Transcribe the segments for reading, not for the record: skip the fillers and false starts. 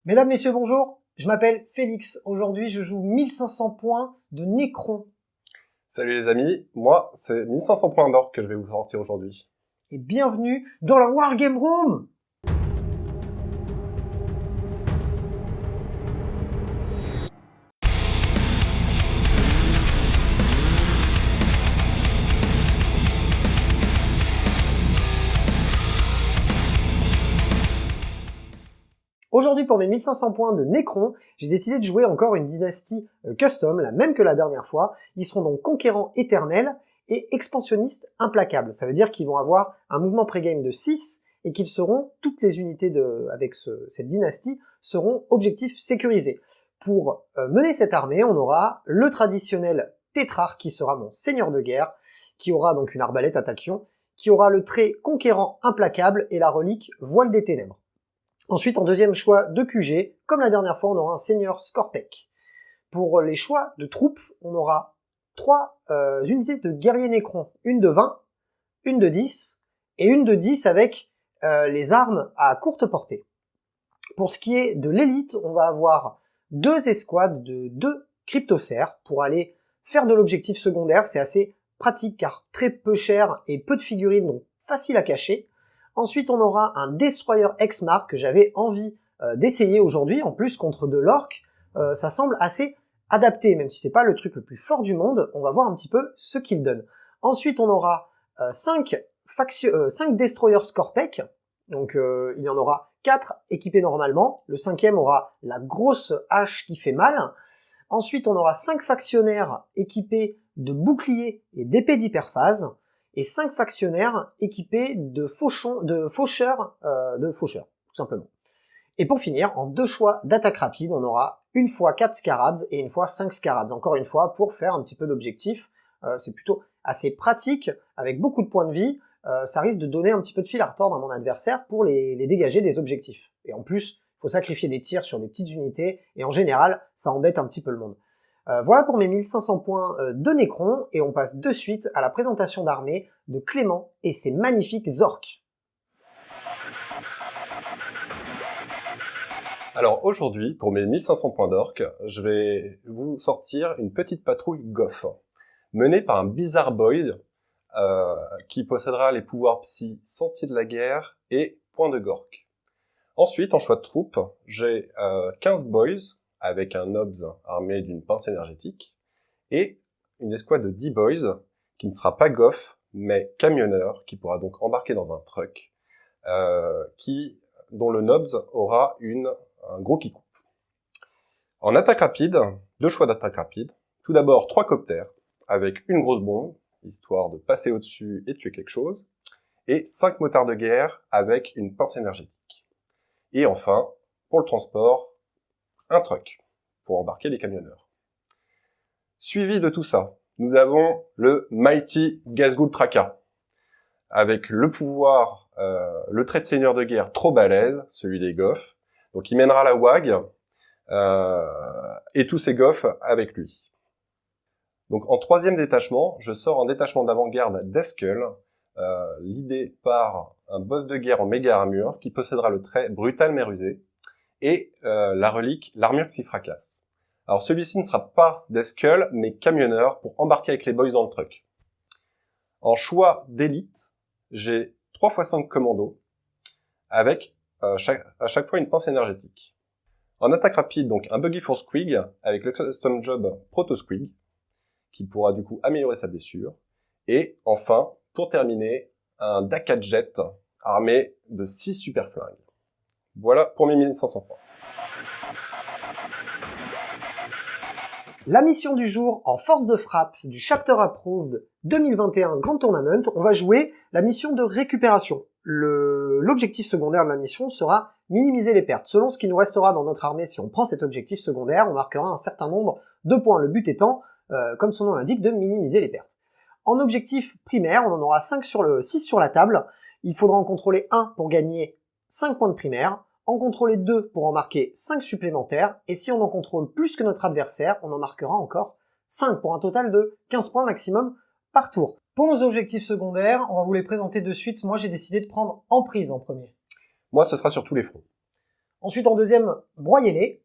Mesdames, messieurs, bonjour. Je m'appelle Félix. Aujourd'hui, je joue 1500 points de Necron. Salut les amis, moi c'est 1500 points d'or que je vais vous sortir aujourd'hui. Et bienvenue dans la Wargame Room. Aujourd'hui, pour mes 1500 points de Necron, j'ai décidé de jouer encore une dynastie custom, la même que la dernière fois. Ils seront donc conquérants éternels et expansionnistes implacables. Ça veut dire qu'ils vont avoir un mouvement pré-game de 6 et qu'ils seront, toutes les unités avec cette dynastie, seront objectifs sécurisés. Pour mener cette armée, on aura le traditionnel tétrarque qui sera mon seigneur de guerre, qui aura donc une arbalète à tachyon, qui aura le trait conquérant implacable et la relique voile des ténèbres. Ensuite, en deuxième choix de QG, comme la dernière fois, on aura un seigneur Scorpec. Pour les choix de troupes, on aura 3 unités de guerriers Necron. Une de 20, une de 10, et une de 10 avec les armes à courte portée. Pour ce qui est de l'élite, on va avoir 2 escouades de 2 cryptocères pour aller faire de l'objectif secondaire. C'est assez pratique car très peu cher et peu de figurines, donc facile à cacher. Ensuite, on aura un Destroyer X-Mark que j'avais envie d'essayer aujourd'hui. En plus, contre de l'orc, ça semble assez adapté, même si c'est pas le truc le plus fort du monde. On va voir un petit peu ce qu'il donne. Ensuite, on aura 5 Destroyer Scorpec. Donc, il y en aura 4 équipés normalement. Le 5e aura la grosse hache qui fait mal. Ensuite, on aura 5 factionnaires équipés de boucliers et d'épées d'hyperphase. Et 5 factionnaires équipés de faucheurs, tout simplement. Et pour finir, en 2 choix d'attaque rapide, on aura une fois 4 scarabs et une fois 5 scarabs. Encore une fois, pour faire un petit peu d'objectif. C'est plutôt assez pratique, avec beaucoup de points de vie. Ça risque de donner un petit peu de fil à retordre à mon adversaire pour les dégager des objectifs. Et en plus, il faut sacrifier des tirs sur des petites unités, et en général, ça embête un petit peu le monde. Voilà pour mes 1500 points de Necron, et on passe de suite à la présentation d'armée de Clément et ses magnifiques orques. Alors aujourd'hui, pour mes 1500 points d'orque, je vais vous sortir une petite patrouille Goff, menée par un Bizarre Boy qui possédera les pouvoirs psy Sentier de la Guerre et Point de Gork. Ensuite, en choix de troupes, j'ai 15 boys, avec un Nobs armé d'une pince énergétique, et une escouade de 10 boys, qui ne sera pas Goff, mais camionneur, qui pourra donc embarquer dans un truck, dont le Nobs aura un gros qui coupe. En attaque rapide, 2 choix d'attaque rapide. Tout d'abord, 3 coptères, avec une grosse bombe, histoire de passer au-dessus et tuer quelque chose, et 5 motards de guerre, avec une pince énergétique. Et enfin, pour le transport, un truck pour embarquer les camionneurs. Suivi de tout ça, nous avons le Mighty Ghazghkull Traka, avec le pouvoir, le trait de seigneur de guerre trop balèze, celui des Goffs. Donc il mènera la WAG et tous ses Goffs avec lui. Donc en 3e détachement, je sors un détachement d'avant-garde d'Eskull, l'idée par un boss de guerre en méga armure qui possédera le trait brutal mais rusé, et la relique, l'armure qui fracasse. Alors celui-ci ne sera pas d'Eskull, mais camionneur pour embarquer avec les boys dans le truck. En choix d'élite, j'ai 3 x 5 commandos, avec à chaque fois une pince énergétique. En attaque rapide, donc un Buggy for Squig, avec le custom job Proto Squig, qui pourra du coup améliorer sa blessure. Et enfin, pour terminer, un Dakat Jet, armé de 6 super flingues. Voilà pour mes 1500 points. La mission du jour en force de frappe du Chapter Approved 2021 Grand Tournament, on va jouer la mission de récupération. L'objectif secondaire de la mission sera minimiser les pertes. Selon ce qui nous restera dans notre armée, si on prend cet objectif secondaire, on marquera un certain nombre de points. Le but étant, comme son nom l'indique, de minimiser les pertes. En objectif primaire, on en aura 6 sur la table. Il faudra en contrôler 1 pour gagner 5 points de primaire, en contrôler 2 pour en marquer 5 supplémentaires, et si on en contrôle plus que notre adversaire, on en marquera encore 5 pour un total de 15 points maximum par tour. Pour nos objectifs secondaires, on va vous les présenter de suite. Moi, j'ai décidé de prendre Emprise en premier. Moi, ce sera sur tous les fronts. Ensuite, en deuxième, broyez-les.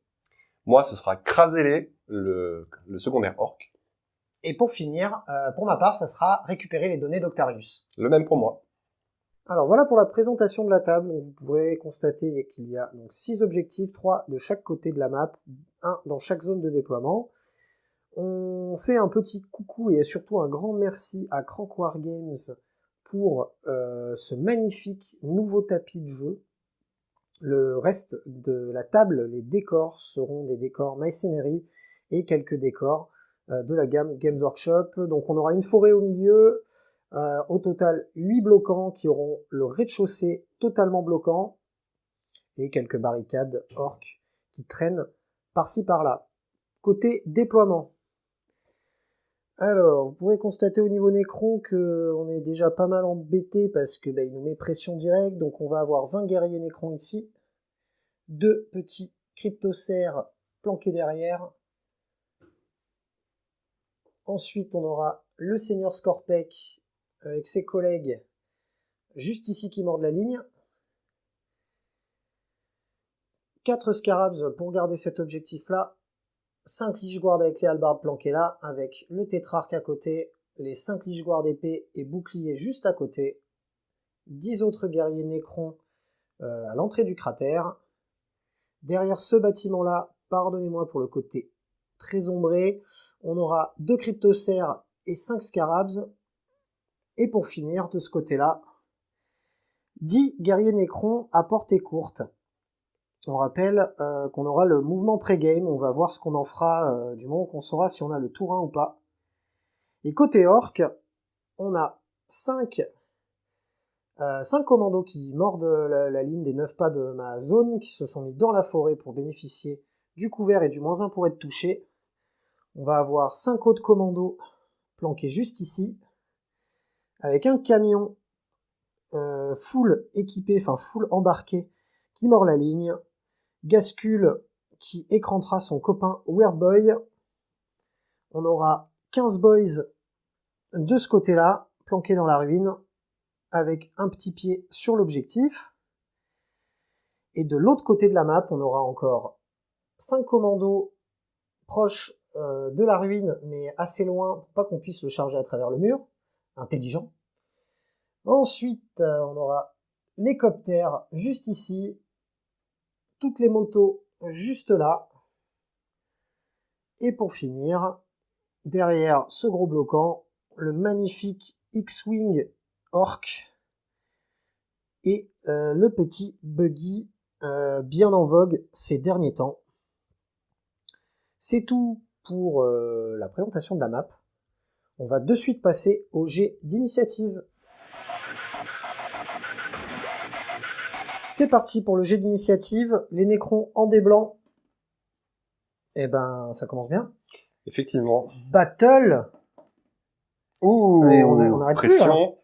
Moi, ce sera craser-les, le secondaire orc. Et pour finir, pour ma part, ça sera récupérer les données d'Octarius. Le même pour moi. Alors voilà pour la présentation de la table. Donc, vous pourrez constater qu'il y a donc 6 objectifs, 3 de chaque côté de la map, 1 dans chaque zone de déploiement. On fait un petit coucou et surtout un grand merci à Crank Wargames pour ce magnifique nouveau tapis de jeu. Le reste de la table, les décors, seront des décors Mycenaries et quelques décors de la gamme Games Workshop. Donc on aura une forêt au milieu, au total 8 bloquants qui auront le rez-de-chaussée totalement bloquant et quelques barricades orques qui traînent par-ci par-là. Côté déploiement. Alors, vous pourrez constater au niveau Necron qu'on est déjà pas mal embêté parce que il nous met pression directe, donc on va avoir 20 guerriers Necron ici, 2 petits cryptocères planqués derrière. Ensuite, on aura le seigneur Scorpec avec ses collègues juste ici qui mordent la ligne. 4 scarabs pour garder cet objectif-là. 5 licheguards avec les halbardes planqués là, avec le tétrarque à côté, les 5 licheguards d'épée et boucliers juste à côté, 10 autres guerriers Necron à l'entrée du cratère. Derrière ce bâtiment-là, pardonnez-moi pour le côté très ombré, on aura 2 cryptocères et 5 scarabs. Et pour finir, de ce côté-là, 10 guerriers Necron à portée courte. On rappelle qu'on aura le mouvement pré-game, on va voir ce qu'on en fera du moment qu'on saura si on a le tour 1 ou pas. Et côté orc, on a 5 commandos qui mordent la ligne des 9 pas de ma zone, qui se sont mis dans la forêt pour bénéficier du couvert et du -1 pour être touchés. On va avoir 5 autres commandos planqués juste ici, avec un camion full équipé, enfin full embarqué, qui mord la ligne. Gascule qui écrantera son copain Weird Boy. On aura 15 boys de ce côté-là, planqués dans la ruine, avec un petit pied sur l'objectif. Et de l'autre côté de la map, on aura encore 5 commandos proches de la ruine, mais assez loin pour pas qu'on puisse le charger à travers le mur. Intelligent. Ensuite, on aura les coptères juste ici, toutes les motos juste là. Et pour finir, derrière ce gros bloquant, le magnifique X-Wing Orc et le petit buggy bien en vogue ces derniers temps. C'est tout pour la présentation de la map. On va de suite passer au jet d'initiative. C'est parti pour le jet d'initiative, les Necrons en dés blancs. Eh ben, ça commence bien. Effectivement. Battle. Ouh, allez, on arrête plus, pression.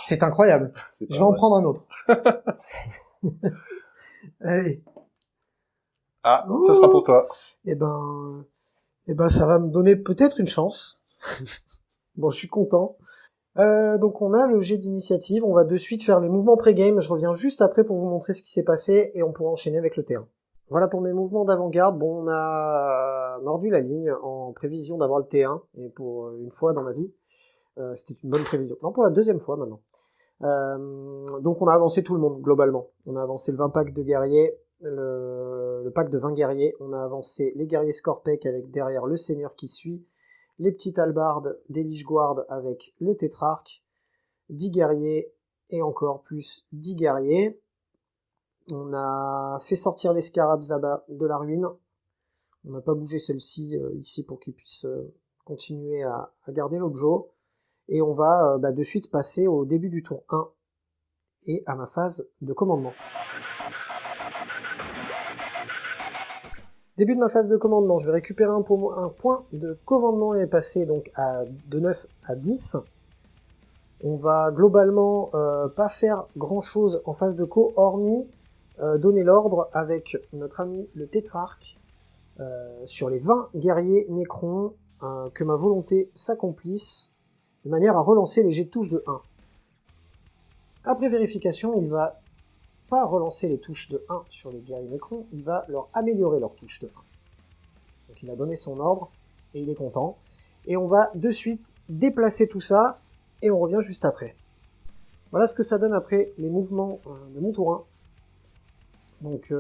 C'est incroyable. C'est Je vais en prendre un autre. Allez. Ah, ça sera pour toi. Eh ben, ça va me donner peut-être une chance. Bon, je suis content. Donc on a le jet d'initiative, on va de suite faire les mouvements pré-game, je reviens juste après pour vous montrer ce qui s'est passé et on pourra enchaîner avec le terrain. Voilà pour mes mouvements d'avant-garde, bon on a mordu la ligne en prévision d'avoir le T1, et pour une fois dans ma vie, c'était une bonne prévision. Non, pour la deuxième fois maintenant. Donc on a avancé tout le monde globalement, on a avancé le 20 pack de guerriers, le pack de 20 guerriers, on a avancé les guerriers Scorpec avec derrière le seigneur qui suit, les petites halbardes des Licheguards avec le tétrarque, 10 guerriers et encore plus 10 guerriers. On a fait sortir les scarabs là-bas de la ruine. On n'a pas bougé celle-ci ici pour qu'ils puissent continuer à garder l'objet. Et on va de suite passer au début du tour 1 et à ma phase de commandement. Début de ma phase de commandement, je vais récupérer un point de commandement et passer donc de 9 à 10. On va globalement pas faire grand chose en phase de co, hormis donner l'ordre avec notre ami le tétrarque sur les 20 guerriers Necrons, que ma volonté s'accomplisse, de manière à relancer les jets de touche de 1. Après vérification, il va pas relancer les touches de 1 sur les guerriers Nécrons, il va leur améliorer leurs touches de 1. Donc il a donné son ordre, et il est content. Et on va de suite déplacer tout ça, et on revient juste après. Voilà ce que ça donne après les mouvements de mon tour 1. Donc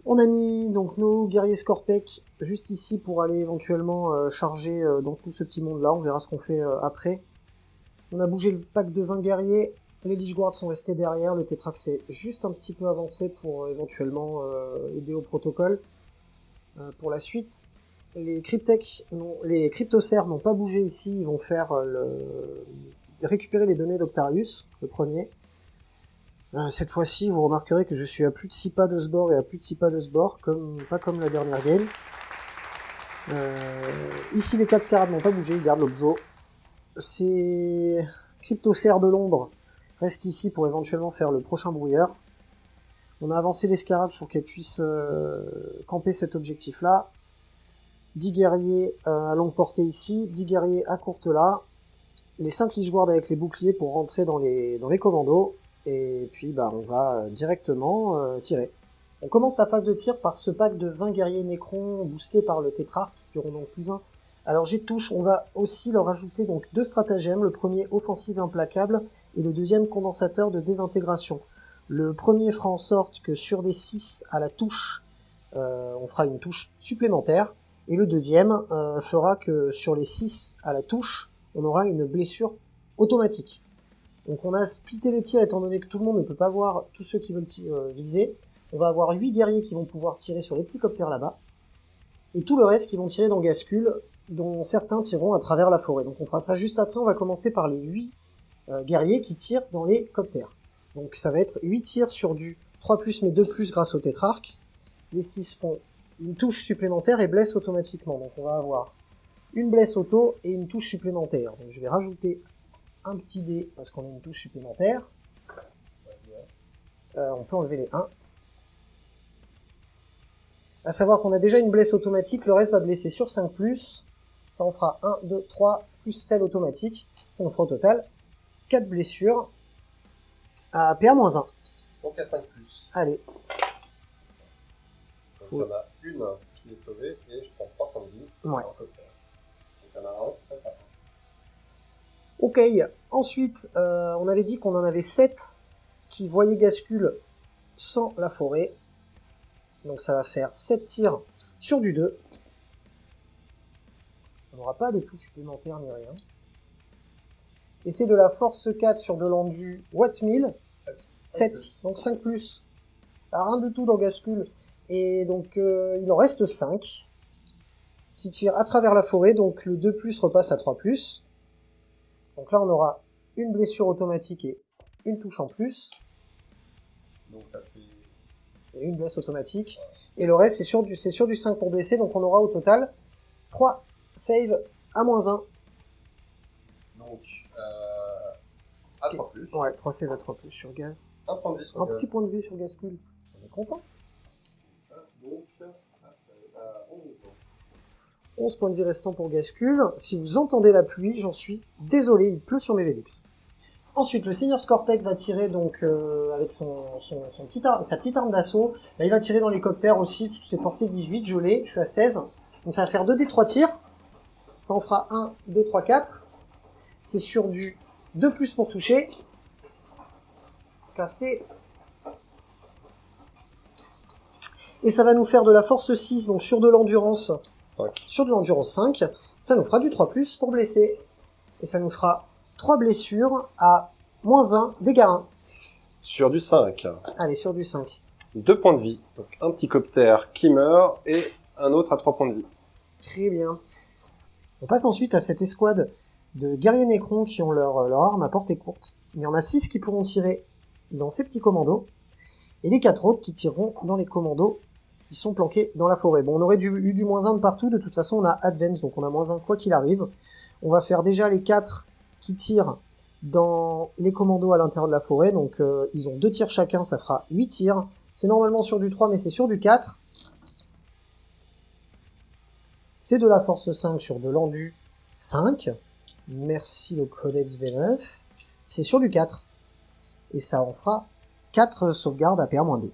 on a mis donc nos guerriers Scorpec juste ici pour aller éventuellement charger dans tout ce petit monde là, on verra ce qu'on fait après. On a bougé le pack de 20 guerriers, les Lich Guards sont restés derrière, le Tétrax s'est juste un petit peu avancé pour éventuellement aider au protocole. Pour la suite, les Cryptocères n'ont pas bougé ici, ils vont faire récupérer les données d'Octarius, le premier. Cette fois-ci, vous remarquerez que je suis à plus de 6 pas de ce bord et à plus de 6 pas de ce bord, pas comme la dernière game. Ici, les 4 scarabs n'ont pas bougé, ils gardent l'objet. Ces Cryptocères de l'ombre restent ici pour éventuellement faire le prochain brouilleur. On a avancé les scarabs pour qu'elles puissent camper cet objectif-là. 10 guerriers à longue portée ici, 10 guerriers à courte là. Les 5 Lich Guards avec les boucliers pour rentrer dans les commandos. Et puis bah, on va directement tirer. On commence la phase de tir par ce pack de 20 guerriers Nécrons boostés par le Tétrarque, qui auront donc +1. Alors jet de touche, on va aussi leur ajouter donc 2 stratagèmes, le premier offensive implacable et le deuxième condensateur de désintégration. Le premier fera en sorte que sur des 6 à la touche, on fera une touche supplémentaire, et le deuxième fera que sur les 6 à la touche, on aura une blessure automatique. Donc on a splitté les tirs étant donné que tout le monde ne peut pas voir tous ceux qui veulent viser. On va avoir 8 guerriers qui vont pouvoir tirer sur les petits coptères là-bas, et tout le reste qui vont tirer dans Gascule, dont certains tireront à travers la forêt. Donc on fera ça juste après, on va commencer par les 8 guerriers qui tirent dans les coptères. Donc ça va être 8 tirs sur du 3+, mais 2+, grâce au Tétrarque. Les 6 font une touche supplémentaire et blessent automatiquement. Donc on va avoir une blesse auto et une touche supplémentaire. Donc je vais rajouter un petit dé parce qu'on a une touche supplémentaire. On peut enlever les 1. À savoir qu'on a déjà une blesse automatique, le reste va blesser sur 5+. Ça en fera 1, 2, 3, plus celle automatique. Ça nous fera au total 4 blessures à PA-1. Donc à 5+. Allez. Donc il y en a une qui est sauvée et je prends 3 points de vie. Ouais. Donc il y en a un, ça. Ok, ensuite, on avait dit qu'on en avait 7 qui voyaient Gascule sans la forêt. Donc ça va faire 7 tirs sur du 2. On n'aura pas de touche supplémentaire ni rien. Et c'est de la force 4 sur de l'endu Watt 1000. 7, donc 5+. Alors rien de tout dans Gascule. Et donc il en reste 5 qui tirent à travers la forêt. Donc le 2+, repasse à 3+. Donc là on aura une blessure automatique et une touche en plus. Donc ça fait... Et une blesse automatique. Et le reste c'est sur du 5 pour blesser. Donc on aura au total 3 save à -1. Donc à 3+. Ouais, 3 save à 3+ sur gaz. Un point de vie sur Un gaz. petit point de vie sur Gascule. On est content. Donc à 11. 11 points de vie restants pour Gascule. Si vous entendez la pluie, j'en suis désolé, il pleut sur mes Velux. Ensuite, le Seigneur Scorpec va tirer donc avec sa petite arme d'assaut. Là, il va tirer dans l'hélicoptère aussi, parce que c'est porté 18, je l'ai, je suis à 16. Donc ça va faire 2d3 tirs. Ça en fera 1, 2, 3, 4. C'est sur du 2+ pour toucher. Cassé. Et ça va nous faire de la force 6, donc sur de l'endurance. 5. Sur de l'endurance 5. Ça nous fera du 3+ pour blesser. Et ça nous fera 3 blessures à -1 dégâts 1. Sur du 5. Allez, sur du 5. 2 points de vie. Donc un petit coptère qui meurt et un autre à 3 points de vie. Très bien. On passe ensuite à cette escouade de guerriers Nécrons qui ont leur arme à portée courte. Il y en a 6 qui pourront tirer dans ces petits commandos. Et les 4 autres qui tireront dans les commandos qui sont planqués dans la forêt. Bon, on aurait eu du -1 de partout. De toute façon, on a Advance, donc on a -1 quoi qu'il arrive. On va faire déjà les 4 qui tirent dans les commandos à l'intérieur de la forêt. Donc ils ont 2 tirs chacun, ça fera 8 tirs. C'est normalement sur du 3, mais c'est sur du 4. C'est de la force 5 sur de l'endu 5. Merci le codex V9. C'est sur du 4. Et ça en fera 4 sauvegardes à PA-2.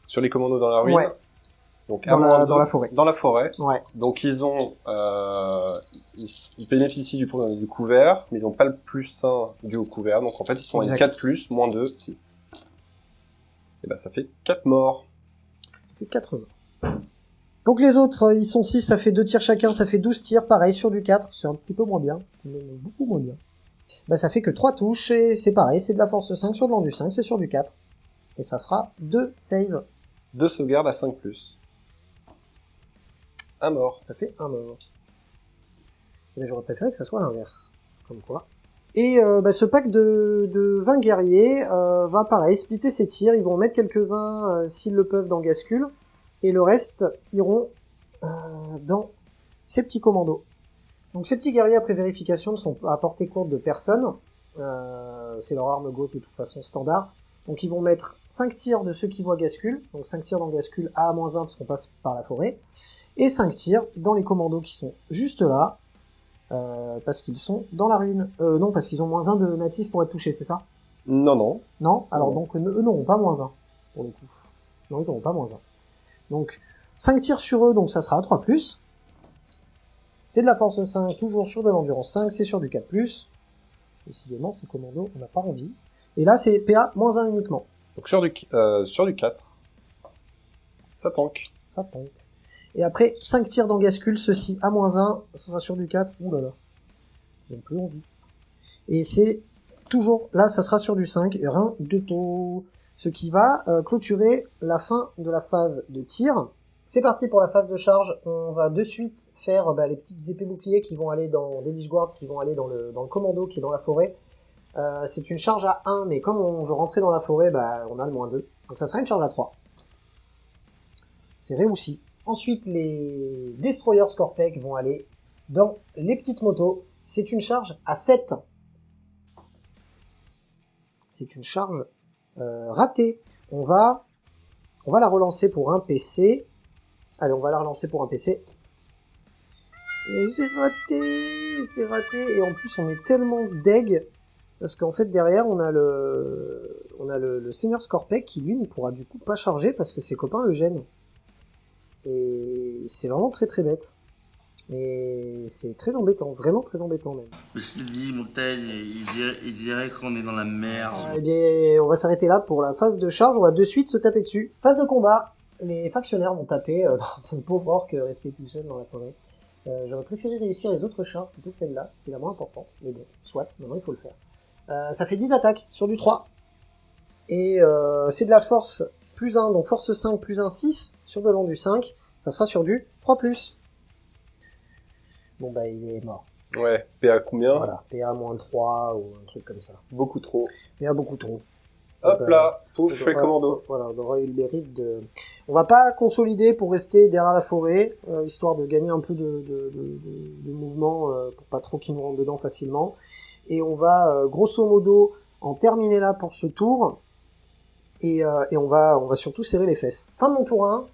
Sur les commandos dans la ruine. Ouais. Donc Dans la forêt. Dans la forêt. Ouais. Donc ils ont, ils bénéficient du couvert, mais ils n'ont pas le +1 dû au couvert. Donc en fait, ils sont à une 4+, -2, 6. Et ben ça fait 4 morts. Ça fait 4 morts. Donc les autres, ils sont 6, ça fait 2 tirs chacun, ça fait 12 tirs. Pareil, sur du 4, c'est un petit peu moins bien. C'est même beaucoup moins bien. Bah ça fait que 3 touches, et c'est pareil, c'est de la force 5 sur de l'endu 5, c'est sur du 4. Et ça fera 2 saves. 2 sauvegardes à 5+. Un mort. Ça fait 1 mort. Mais j'aurais préféré que ça soit l'inverse. Comme quoi. Et ce pack de 20 guerriers va pareil, splitter ses tirs. Ils vont en mettre quelques-uns s'ils le peuvent dans Gascule. Et le reste iront dans ces petits commandos. Donc ces petits guerriers après vérification ne sont à portée courte de personne. C'est leur arme gauche de toute façon standard. Donc ils vont mettre 5 tirs de ceux qui voient Gascule. Donc 5 tirs dans Gascule à -1 parce qu'on passe par la forêt. Et 5 tirs dans les commandos qui sont juste là. Parce qu'ils sont dans la ruine. Non, parce qu'ils ont -1 de natifs pour être touchés, c'est ça? Non. Non? Alors Non. donc eux n'auront pas -1 pour le coup. Non, ils n'auront pas -1. Donc 5 tirs sur eux, donc ça sera à 3+. C'est de la force 5, toujours sur de l'endurance 5, c'est sur du 4+. Décidément, ces commandos, on n'a pas envie. Et là, c'est PA -1 uniquement. Donc sur du 4. Ça tank. Ça tombe. Et après, 5 tirs dans Gascule, ceci à -1, ça sera sur du 4. Ouh là là. J'ai plus envie. Et c'est toujours, là, ça sera sur du 5, et rien de tout. Ce qui va clôturer la fin de la phase de tir. C'est parti pour la phase de charge. On va de suite faire les petites épées boucliers qui vont aller dans Deadly Guard, qui vont aller dans le commando qui est dans la forêt. C'est une charge à 1, mais comme on veut rentrer dans la forêt, on a le -2. Donc ça sera une charge à 3. C'est réussi. Ensuite, les Destroyer Scorpec vont aller dans les petites motos. C'est une charge à 7. C'est une charge ratée. On va la relancer pour un PC. Allez, on va la relancer pour un PC. Et c'est raté. Et en plus, on est tellement deg. Parce qu'en fait, derrière, on a le Seigneur Scorpec qui, lui, ne pourra du coup pas charger parce que ses copains le gênent. Et c'est vraiment très très bête. Et c'est très embêtant, vraiment très embêtant même. Je te dis, Montaigne, il dirait qu'on est dans la merde. Eh bien, on va s'arrêter là pour la phase de charge, on va de suite se taper dessus. Phase de combat, les factionnaires vont taper dans ce pauvre orc resté tout seul dans la forêt. J'aurais préféré réussir les autres charges plutôt que celle-là, c'était la moins importante. Mais bon, soit, maintenant il faut le faire. Ça fait 10 attaques sur du 3. Et c'est de la force +1, donc force 5 +1, 6 sur de l'endu 5. Ça sera sur du 3+. Bon il est mort. Ouais, PA combien? Voilà, PA -3 ou un truc comme ça. Beaucoup trop. PA beaucoup trop. Hop là, pouf, je fais le commando. Voilà, on aura eu le mérite de... On va pas consolider pour rester derrière la forêt, histoire de gagner un peu de mouvement, pour pas trop qu'ils nous rentrent dedans facilement. Et on va, grosso modo, en terminer là pour ce tour. Et on va surtout serrer les fesses. Fin de mon tour 1.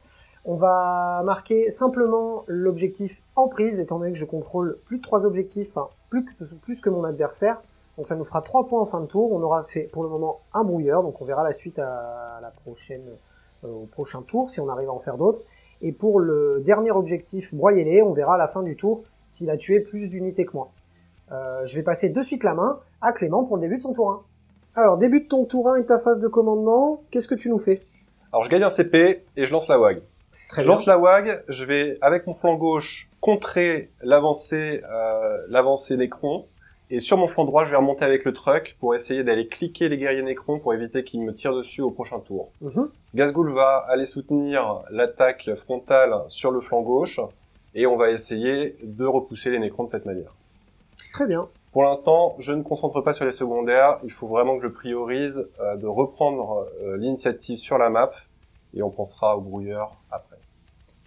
On va marquer simplement l'objectif en prise, étant donné que je contrôle plus de 3 objectifs, enfin, plus que mon adversaire. Donc ça nous fera 3 points en fin de tour. On aura fait pour le moment un brouilleur, donc on verra la suite à la prochaine, au prochain tour, si on arrive à en faire d'autres. Et pour le dernier objectif, broyez-les, on verra à la fin du tour s'il a tué plus d'unités que moi. Je vais passer de suite la main à Clément pour le début de son tour 1. Alors, début de ton tour 1 et ta phase de commandement, qu'est-ce que tu nous fais? Alors je gagne un CP et je lance la WAG. Très Je bien. lance la WAG, je vais, avec mon flanc gauche, contrer l'avancée Nécron. Et sur mon flanc droit, je vais remonter avec le truck pour essayer d'aller cliquer les guerriers Nécron pour éviter qu'ils me tirent dessus au prochain tour. Gazgul va aller soutenir l'attaque frontale sur le flanc gauche. Et on va essayer de repousser les Nécrons de cette manière. Très bien. Pour l'instant, je ne concentre pas sur les secondaires. Il faut vraiment que je priorise de reprendre l'initiative sur la map. Et on pensera au brouilleur après.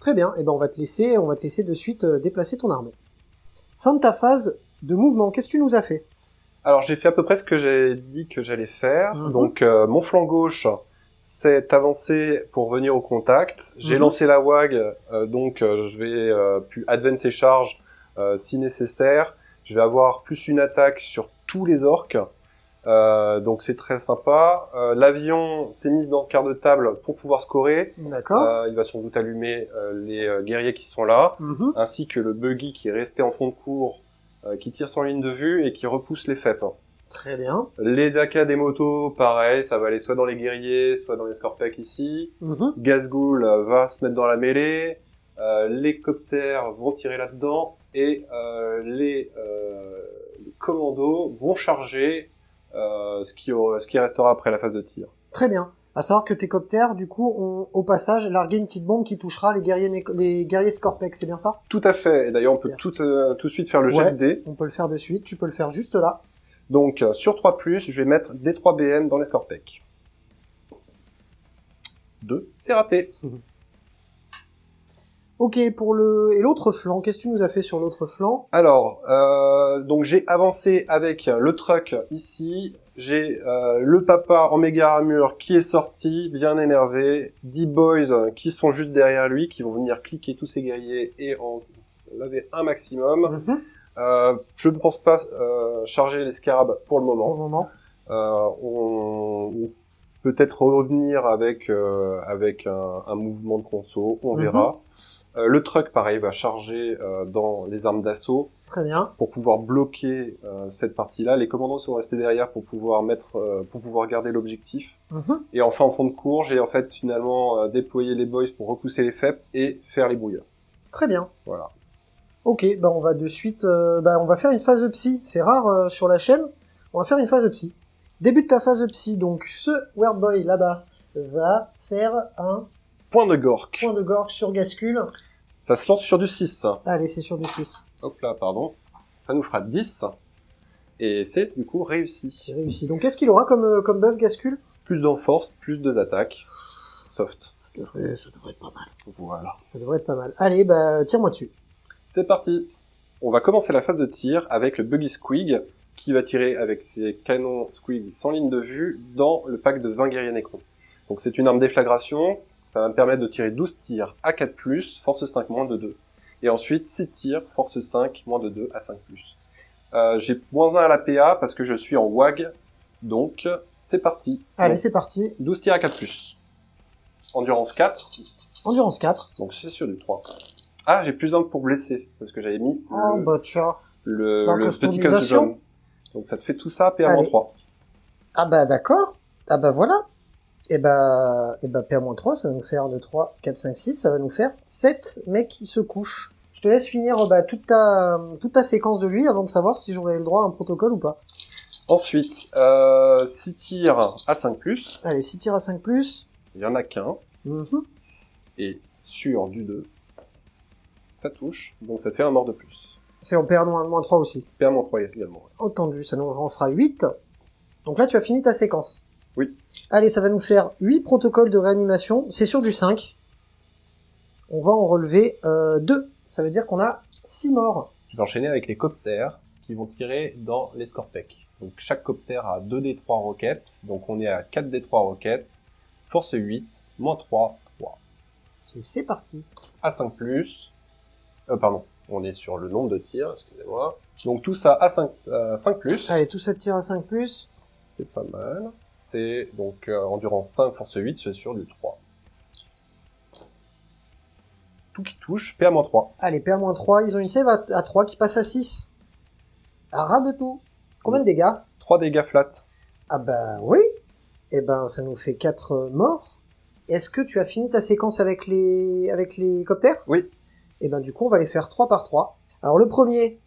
Très bien. Et ben on va te laisser de suite déplacer ton armée. Fin de ta phase de mouvement. Qu'est-ce que tu nous as fait? Alors j'ai fait à peu près ce que j'ai dit que j'allais faire. Donc mon flanc gauche s'est avancé pour venir au contact. J'ai lancé la WAG, donc je vais puis advance et charge si nécessaire. Je vais avoir plus une attaque sur tous les orques. Donc c'est très sympa. L'avion s'est mis dans le quart de table pour pouvoir scorer. D'accord. Il va sans doute allumer les guerriers qui sont là, Mhm. ainsi que le buggy qui est resté en fond de cours, qui tire sans ligne de vue et qui repousse les FEP. Très bien. Les Daka des motos, pareil, ça va aller soit dans les guerriers, soit dans les Scorpec ici. Mhm. Gazghoul va se mettre dans la mêlée. Les coptères vont tirer là-dedans et les commandos vont charger ce qui restera après la phase de tir. Très bien. À savoir que tes coptères, du coup, ont au passage largué une petite bombe qui touchera les guerriers Scorpec, c'est bien ça? Tout à fait. Et d'ailleurs, on peut Super. tout de suite faire le jet Ouais. de dés. On peut le faire de suite, tu peux le faire juste là. Donc, sur 3+, je vais mettre des 3 BM dans les Scorpec. 2, c'est raté. Ok, et l'autre flanc, qu'est-ce que tu nous as fait sur l'autre flanc? Alors, donc j'ai avancé avec le truck ici. J'ai le papa en méga armure qui est sorti, bien énervé. 10 boys qui sont juste derrière lui, qui vont venir cliquer tous ces guerriers et en laver un maximum. Mhm. Je ne pense pas charger les scarabs pour le Pour moment. le moment. On peut-être revenir avec un mouvement de conso, on verra. Le truck, pareil, va charger dans les armes d'assaut Très bien. pour pouvoir bloquer cette partie-là. Les commandants sont restés derrière pour pouvoir pour pouvoir garder l'objectif. Mhm. Et enfin, en fond de cours, j'ai en fait finalement déployé les boys pour repousser les FEP et faire les brouilleurs. Très bien. Voilà. Ok, bah on va de suite, on va faire une phase de psy. C'est rare sur la chaîne. On va faire une phase de psy. Début de ta phase de psy. Donc ce Wereboy là-bas va faire un Point de Gork. point de gorge sur Gascule. Ça se lance sur du 6. Allez, c'est sur du 6. Hop là, pardon. Ça nous fera 10. Et c'est du coup réussi. C'est réussi. Donc qu'est-ce qu'il aura comme buff Gascule? Plus d'enforce, plus 2 attaques. Soft. Ça devrait être pas mal. Voilà. Ça devrait être pas mal. Allez, bah tire-moi dessus. C'est parti. On va commencer la phase de tir avec le Buggy Squig qui va tirer avec ses canons Squig sans ligne de vue dans le pack de 20 guerriers Necrons. Donc c'est une arme déflagration. Ça va me permettre de tirer 12 tirs à 4+, force 5 moins de 2. Et ensuite 6 tirs, force 5 moins de 2 à 5+. J'ai -1 à la PA parce que je suis en WAG. Donc c'est parti. Allez, Donc, c'est parti. 12 tirs à 4+. Endurance 4. Endurance 4. Donc c'est sur du 3. Ah, j'ai +1 pour blesser, parce que j'avais mis Oh, bah tcha. le La petit customisation. custom. Donc ça te fait tout ça, PA-3. Ah bah d'accord. Ah bah voilà. Et bah PA-3, ça va nous faire 2, 3, 4, 5, 6, ça va nous faire 7 mecs qui se couchent. Je te laisse finir toute ta séquence de lui avant de savoir si j'aurai le droit à un protocole ou pas. Ensuite, 6 tirs à 5+. Allez, 6 tirs à 5+. Il y en a qu'un. Mhm. Et sur du 2, ça touche. Donc ça te fait un mort de plus. C'est en PA-3 aussi. PA-3 également. Ouais. Entendu, ça nous en fera 8. Donc là, tu as fini ta séquence. Oui. Allez, ça va nous faire 8 protocoles de réanimation. C'est sur du 5. On va en relever 2. Ça veut dire qu'on a 6 morts. Je vais enchaîner avec les coptères qui vont tirer dans les Scorpec. Donc chaque coptère a 2d3 roquettes. Donc on est à 4d3 roquettes. Force 8, -3, 3. Et c'est parti. À 5+. Pardon, on est sur le nombre de tirs, excusez-moi. Donc tout ça à 5+. Allez, tout ça tire à 5+. C'est pas mal. C'est donc endurance 5, force 8, c'est sur du 3. Tout qui touche, PA-3. Allez, PA-3, ils ont une save à 3 qui passe à 6. À ras de tout. Combien de dégâts? 3 dégâts flat. Ah bah oui. Eh ben, ça nous fait 4 morts. Est-ce que tu as fini ta séquence avec les coptères? Oui. Eh ben, du coup, on va les faire 3 par 3. Alors, le premier,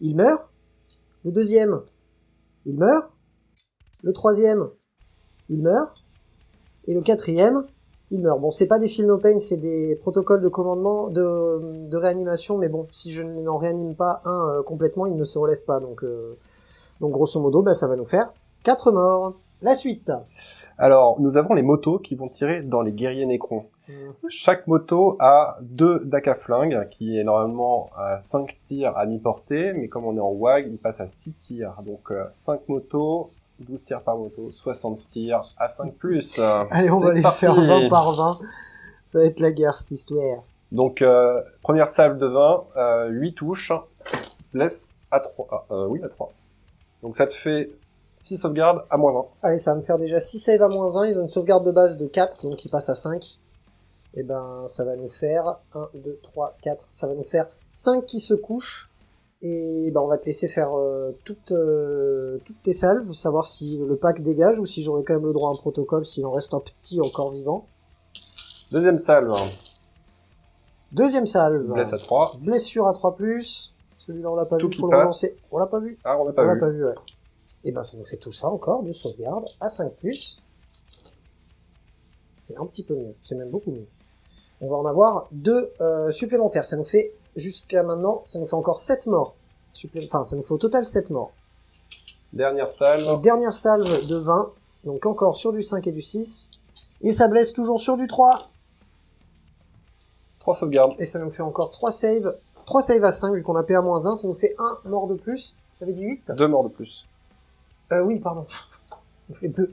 il meurt. Le deuxième, il meurt. Le troisième, il meurt. Et le quatrième, il meurt. Bon, c'est pas des Feel No Pain, c'est des protocoles de commandement, de réanimation, mais bon, si je n'en réanime pas un complètement, il ne se relève pas. Donc grosso modo, bah, ça va nous faire 4 morts. La suite. Alors, nous avons les motos qui vont tirer dans les guerriers Necrons. Chaque moto a 2 Daka flingues, qui est normalement à 5 tirs à mi-portée, mais comme on est en WAG, il passe à 6 tirs. Donc 5 motos, 12 tirs par moto, 60 tirs à 5+. Allez, on va les faire 20 par 20. Ça va être la guerre, cette histoire. Donc, première salve de 20, 8 touches, blesse à 3. Oui, à 3. Donc ça te fait 6 sauvegardes à -1. Allez, ça va me faire déjà 6 saves à -1. Ils ont une sauvegarde de base de 4, donc ils passent à 5. Et ben, ça va nous faire 1, 2, 3, 4. Ça va nous faire 5 qui se couchent. Et ben, on va te laisser faire toutes tes salves, savoir si le pack dégage ou si j'aurai quand même le droit à un protocole s'il en reste un petit encore vivant. Deuxième salve. Deuxième salve. Blesse à 3. Blessure à 3+. Celui-là, on l'a pas Tout vu, qui faut le passe. relancer. On l'a pas vu. Ah, on l'a On pas l'a vu. pas vu, ouais. Et ben, ça nous fait tout ça encore, de sauvegarde à 5+. C'est un petit peu mieux. C'est même beaucoup mieux. On va en avoir 2 supplémentaires. Ça nous fait, jusqu'à maintenant, ça nous fait encore 7 morts. Enfin, ça nous fait au total 7 morts. Dernière salve. Et dernière salve de 20. Donc encore sur du 5 et du 6. Et ça blesse toujours sur du 3. 3 sauvegardes. Et ça nous fait encore 3 saves. 3 saves à 5, vu qu'on a PA -1. Ça nous fait 1 mort de plus. J'avais dit 8 ? 2 morts de plus. Oui, pardon. Ça fait 2.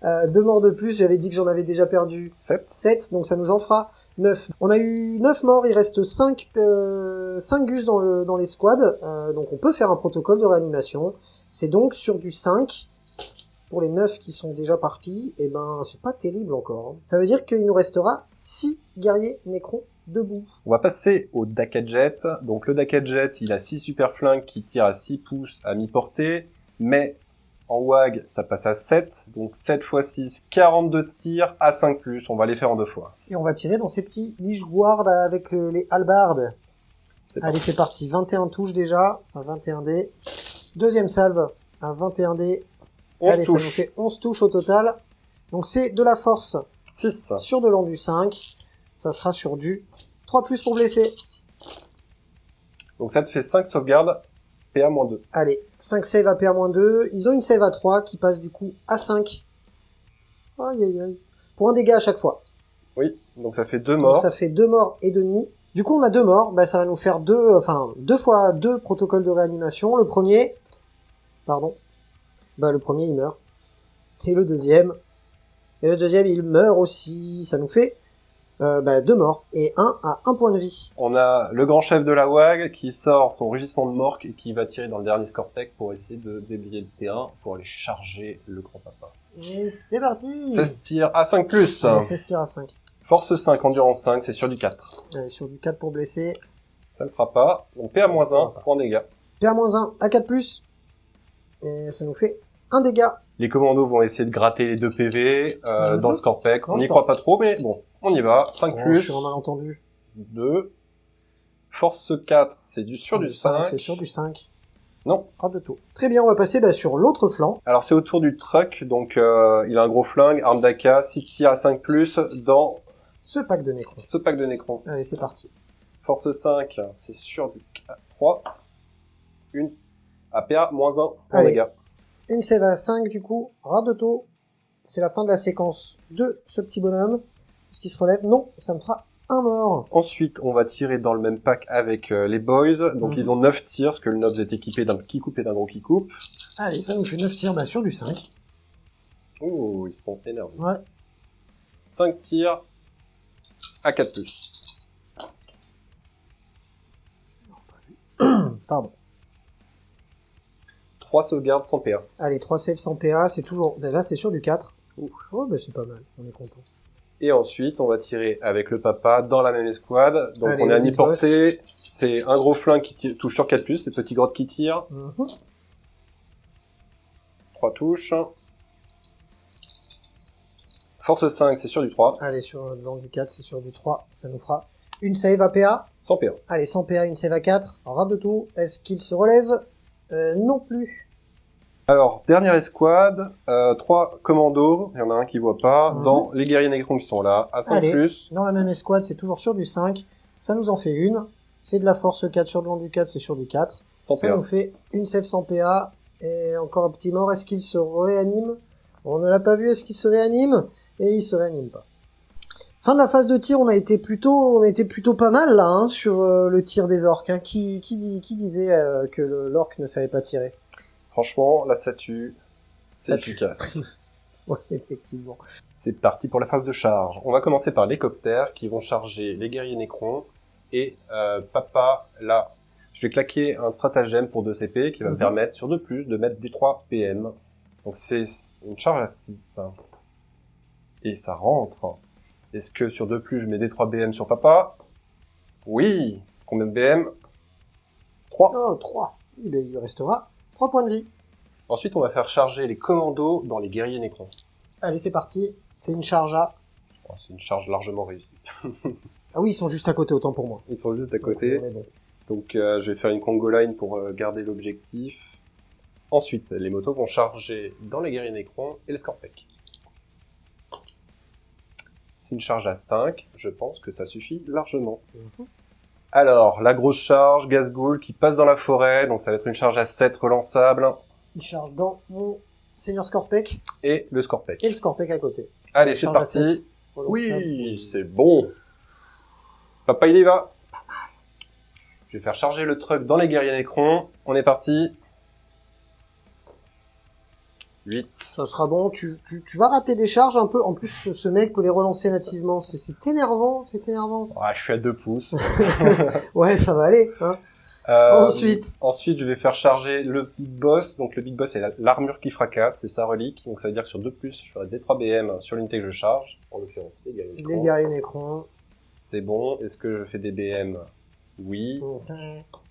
2 morts de plus, j'avais dit que j'en avais déjà perdu 7. 7, donc ça nous en fera 9. On a eu 9 morts, il reste 5 gus dans les squads, donc on peut faire un protocole de réanimation. C'est donc sur du 5, pour les 9 qui sont déjà partis, et ben c'est pas terrible encore. Ça veut dire qu'il nous restera 6 guerriers Necrons debout. On va passer au Dakajet. Donc le Dakajet, il a 6 super flingues qui tirent à 6 pouces à mi-portée, mais en WAG, ça passe à 7, donc 7 x 6, 42 tirs à 5+, on va les faire en 2 fois. Et on va tirer dans ces petits Lich Guard avec les halbardes. C'est Allez, c'est parti, 21 touches déjà, enfin 21 dés. Deuxième salve à 21 dés. 11 Allez, ça nous touches. fait 11 touches au total. Donc c'est de la force 6. sur de l'endu 5. Ça sera sur du 3+ pour blesser. Donc ça te fait 5 sauvegardes, PA-2. Allez, 5 save à PA-2. Ils ont une save à 3 qui passe du coup à 5. Aïe aïe aïe. Pour un dégât à chaque fois. Oui, donc ça fait 2 Donc morts. ça fait 2 morts et demi. Du coup, on a 2 morts. Bah, ça va nous faire 2 fois 2 protocoles de réanimation. Le premier, le premier, il meurt. Et le deuxième, il meurt aussi. Ça nous fait 2 morts. Et 1 à 1 point de vie. On a le grand chef de la WAG qui sort son rugissement de morque et qui va tirer dans le dernier Scortec pour essayer de déblayer le terrain pour aller charger le grand papa. Et c'est parti. 16 tirs à 5+. Allez, 16 tirs à 5. Force 5, endurance 5, c'est sur du 4. Allez, sur du 4 pour blesser. Ça ne fera pas. Donc PA-1, point dégâts. PA-1 à 4+. Et ça nous fait 1 dégât. Les commandos vont essayer de gratter les 2 PV dans le Scorpec. Dans On le n'y croit pas trop, mais bon, on y va. 5+. Oh, je suis en malentendu. 2. Force 4, c'est sur du 5. C'est sur du 5. Non. Pas de tout. Très bien, on va passer sur l'autre flanc. Alors c'est autour du truck, donc il a un gros flingue, arme d'AK, 6 tirs à 5+, dans Ce pack de Necrons. ce pack de Necron. Allez, c'est parti. Force 5, c'est sur du 3. Une APA, -1, point Allez. dégâts. Une save à 5 du coup. Ras de taux. C'est la fin de la séquence de ce petit bonhomme. Est-ce qu'il se relève? Non, ça me fera un mort. Ensuite, on va tirer dans le même pack avec les boys. Donc ils ont 9 tirs, parce que le Nobs est équipé d'un qui coupe et d'un gros qui coupe. Allez, ça nous fait 9 tirs sur du 5. Ouh, ils sont énervés. Ouais. 5 tirs à 4+. Pardon. 3 sauvegardes sans PA. Allez, 3 saves sans PA, c'est toujours... Là, c'est sur du 4. Oh, c'est pas mal, on est content. Et ensuite, on va tirer avec le papa dans la même escouade. Donc Allez, on est à le big mi-portée. C'est un gros flingue qui touche sur 4+, les petits grottes qui tirent. 3 touches. Force 5, c'est sur du 3. Allez, sur le blanc du 4, c'est sur du 3. Ça nous fera une save à PA. Sans PA. Allez, sans PA, une save à 4. Ras de tout. Est-ce qu'il se relève? Non plus. Alors, dernière escouade, 3 commandos, il y en a un qui voit pas, dans les guerriers Necrons qui sont là, à 5+. Allez. Dans la même escouade, c'est toujours sur du 5. Ça nous en fait une. C'est de la force 4 sur le long du 4, c'est sur du 4. Sans Ça PA. nous fait une save sans PA. Et encore un petit mort. Est-ce qu'il se réanime? On ne l'a pas vu. Est-ce qu'il se réanime? Et il se réanime pas. Fin de la phase de tir, on a été plutôt pas mal là, hein, sur le tir des orques. Hein. Qui disait que l'orque ne savait pas tirer? Franchement, là ça tue. C'est Ça tue. efficace. Ouais, effectivement. C'est parti pour la phase de charge. On va commencer par l'hélicoptère qui vont charger les guerriers Necrons. Et papa, là, je vais claquer un stratagème pour 2 CP qui va me permettre sur 2+, de mettre des 3 PM. Donc c'est une charge à 6. Et ça rentre. Est-ce que sur 2+, je mets des 3 BM sur papa? Oui. Combien de BM? 3. Oh, 3. Eh ben, il lui restera 3 points de vie. Ensuite, on va faire charger les commandos dans les guerriers Nécrons. Allez, c'est parti. C'est une charge à... Oh, c'est une charge largement réussie. Ah oui, ils sont juste à côté, autant pour moi. Ils sont juste à côté. Donc, on est bon. Donc je vais faire une Congo Line pour garder l'objectif. Ensuite, les motos vont charger dans les guerriers Nécrons et les Scorpec. C'est une charge à 5, je pense que ça suffit largement. Alors, la grosse charge, Gazghoul qui passe dans la forêt, donc ça va être une charge à 7 relançable. Il charge dans mon Seigneur Scorpec Et le Scorpec. et le Scorpec à côté. Allez, c'est Charge à parti. 7. Oui, c'est bon. Papa, il y va. Je vais faire charger le truck dans les guerriers Nécrons. On est parti. 8. Ça sera bon. Tu vas rater des charges un peu. En plus, ce mec peut les relancer nativement. C'est énervant, c'est énervant. Ah, je suis à 2 pouces. Ouais, ça va aller. Hein. Ensuite, je vais faire charger le Big Boss. Donc le Big Boss, c'est l'armure qui fracasse, c'est sa relique. Donc ça veut dire que sur 2+, je ferai des 3 BM sur l'unité que je charge. En l'occurrence, les guerriers Nécrons. Les guerriers Nécrons. C'est bon. Est-ce que je fais des BM? Oui.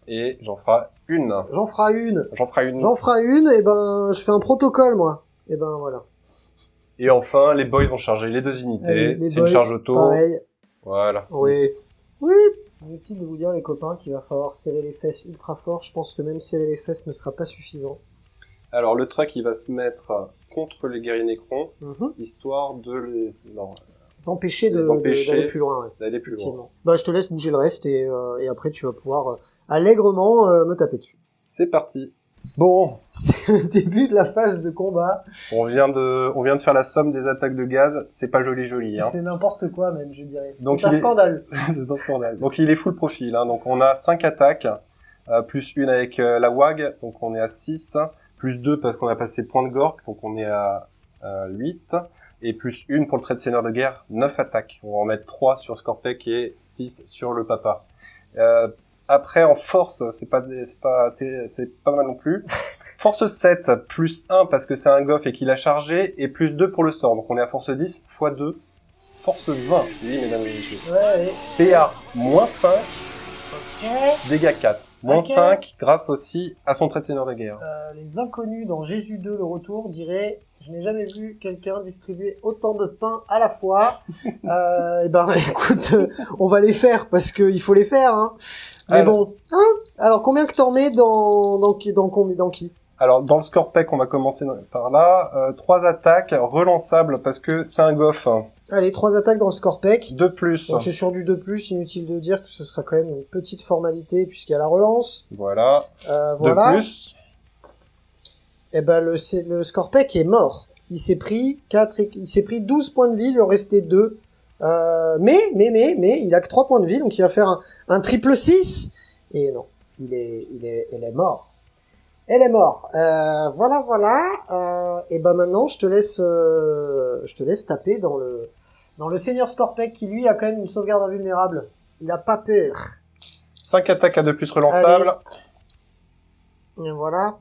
Et j'en ferai une. J'en ferai une. J'en ferai une. J'en ferai une, et ben, je fais un protocole, moi. Et ben, voilà. Et enfin, les boys vont charger les 2 unités. Allez, les C'est une boys, charge auto. Pareil. Voilà. Oui. Oui. Inutile de vous dire, les copains, qu'il va falloir serrer les fesses ultra fort. Je pense que même serrer les fesses ne sera pas suffisant. Alors, le truck, il va se mettre contre les guerriers Nécrons, Mhm. histoire de les... Non, S'empêcher Les empêcher d'aller plus loin, ouais. d'aller plus loin. Effectivement. Bah, je te laisse bouger le reste et après tu vas pouvoir allègrement me taper dessus. C'est parti. Bon, C'est le début de la phase de combat. on vient de faire la somme des attaques de gaz. C'est pas joli, hein. C'est n'importe quoi même, je dirais. Donc, C'est un scandale. C'est un scandale. Donc, il est full profil, hein. Donc, on a 5 attaques, plus une avec la WAG. Donc, on est à 6. Plus 2 parce qu'on a passé point de Gork. Donc, on est à 8. Et plus une pour le trait de seigneur de guerre, 9 attaques. On va en mettre 3 sur Scorpec et 6 sur le papa. Après, en force, c'est pas mal non plus. Force 7, plus 1 parce que c'est un goff et qu'il a chargé, et plus 2 pour le sort. Donc on est à force 10, x 2. Force 20, oui, mesdames et messieurs. Ouais, PA, moins 5, ok. dégâts 4. Moins Ok. 5, grâce aussi à son trait de seigneur de guerre. Les inconnus dans Jésus 2, le retour, diraient « Je n'ai jamais vu quelqu'un distribuer autant de pain à la fois. » Et ben, écoute, on va les faire parce qu'il faut les faire, hein. Mais Alors. bon, hein. Alors, combien que t'en mets dans qui? Alors, dans le Scorpec, on va commencer par là. 3 attaques relançables parce que c'est un goff. Allez, 3 attaques dans le Scorpec. 2+. Donc c'est sur du 2+, inutile de dire que ce sera quand même une petite formalité puisqu'il y a la relance. Voilà. Voilà. 2+. Et ben le Scorpec est mort. Il s'est pris 12 points de vie, il en restait 2. Mais il a que 3 points de vie, donc il va faire un triple 6. Et non, elle est mort. Elle est mort. Voilà. Et ben maintenant, je te laisse taper dans le Seigneur Scorpec qui lui a quand même une sauvegarde invulnérable. Il a pas peur. 5 attaques à 2+ relançables. Et voilà.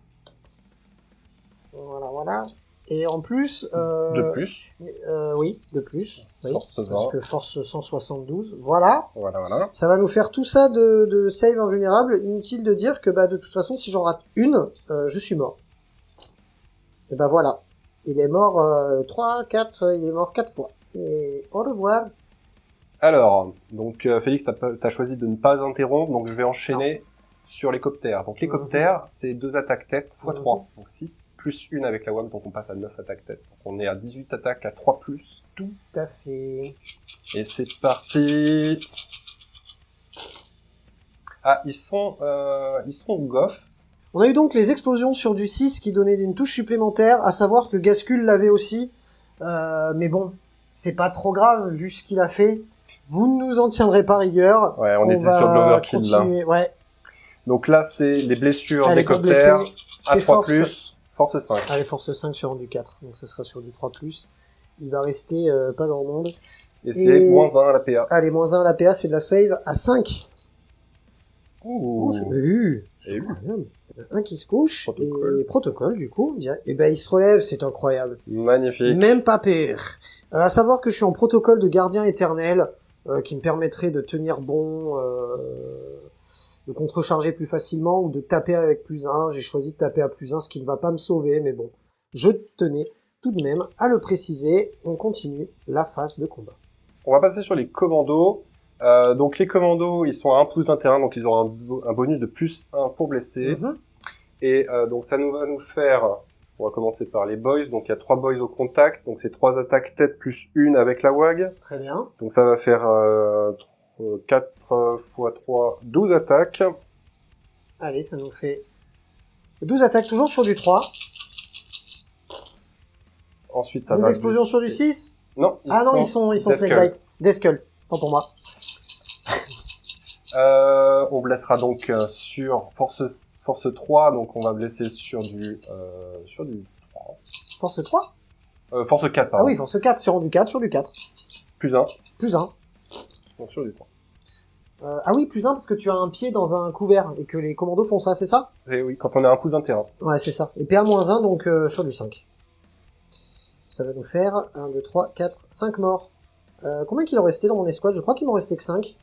Et en plus, 2+. oui, de plus. Oui, Force 20. parce que force 172. Voilà. Voilà. Ça va nous faire tout ça de save invulnérable. Inutile de dire que, bah, de toute façon, si j'en rate une, je suis mort. Et bah voilà. Il est mort il est mort 4 fois. Et au revoir. Alors, donc Félix, t'as choisi de ne pas interrompre, donc je vais enchaîner sur l'hélicoptère. Donc l'hélicoptère, c'est 2 attaques tête x 3, donc 6, plus 1 avec la WAM, donc on passe à 9 attaques tête. Donc on est à 18 attaques à 3+. Tout à fait. Et c'est parti. Ah, ils sont goff. On a eu donc les explosions sur du 6 qui donnaient une touche supplémentaire, à savoir que Gazghoul l'avait aussi. Mais bon, c'est pas trop grave vu ce qu'il a fait. Vous ne nous en tiendrez pas rigueur. Ouais, on était va sur de l'overkill là. continuer. Ouais. Donc là, c'est les blessures Allez, pour d'hélicoptère blesser, à c'est 3+, force. force 5. Allez, force 5 sur du 4. Donc ça sera sur du 3+. Il va rester pas grand monde. Et c'est moins 1 à la PA. Allez, moins 1 à la PA, c'est de la save à 5. Ouh. C'est Et incroyable. Un qui se couche, Protocole. et protocole, du coup. Et ben, il se relève, c'est incroyable. Magnifique. Même pas pire. À savoir que je suis en protocole de gardien éternel, qui me permettrait de tenir bon, de contrecharger plus facilement, ou de taper avec +1. J'ai choisi de taper à +1, ce qui ne va pas me sauver, mais bon. Je tenais tout de même à le préciser. On continue la phase de combat. On va passer sur les commandos. Donc les commandos, ils sont à 1+1 donc ils auront un bonus de +1 pour blesser. Mhm. Et donc ça va nous faire, on va commencer par les boys, donc il y a 3 boys au contact, donc c'est 3 attaques tête +1 avec la WAG. Très bien. Donc ça va faire 4 x 3, 12 attaques. Allez, ça nous fait 12 attaques, toujours sur du 3. Ensuite ça Des va... explosions sur du 6. Non, Ils sont Snakebite. Deathskull. Tant pour moi. On blessera donc sur force 3, donc on va blesser sur du 3. Force 3? Force 4, Ah pardon. oui, force 4, sur du 4, sur du 4. +1, +1. donc sur du 3. Ah oui, +1 parce que tu as un pied dans un couvert et que les commandos font ça, c'est ça? Oui, quand on est à 1+1. Ouais, c'est ça. Et PA-1, donc sur du 5. Ça va nous faire 1, 2, 3, 4, 5 morts. Combien qu'il en restait dans mon escouade? Je crois qu'il m'en restait que 5.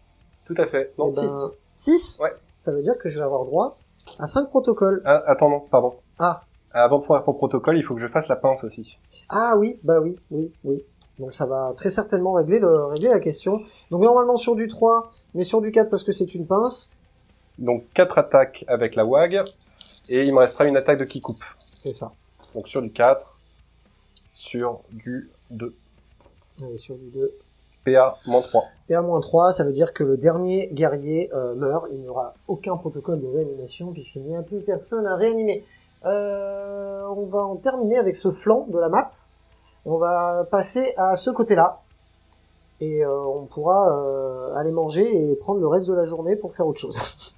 Tout à fait. Non, 6. 6? Ouais. Ça veut dire que je vais avoir droit à 5 protocoles. Ah, attends, non, pardon. Ah. Avant de faire ton protocole, il faut que je fasse la pince aussi. Ah oui, bah oui. Donc ça va très certainement régler la question. Donc normalement sur du 3, mais sur du 4 parce que c'est une pince. Donc 4 attaques avec la WAG, et il me restera une attaque de qui coupe. C'est ça. Donc sur du 4, sur du 2. Allez, sur du 2. PA-3. PA-3, ça veut dire que le dernier guerrier meurt. Il n'y aura aucun protocole de réanimation puisqu'il n'y a plus personne à réanimer. On va en terminer avec ce flanc de la map. On va passer à ce côté-là. Et on pourra aller manger et prendre le reste de la journée pour faire autre chose.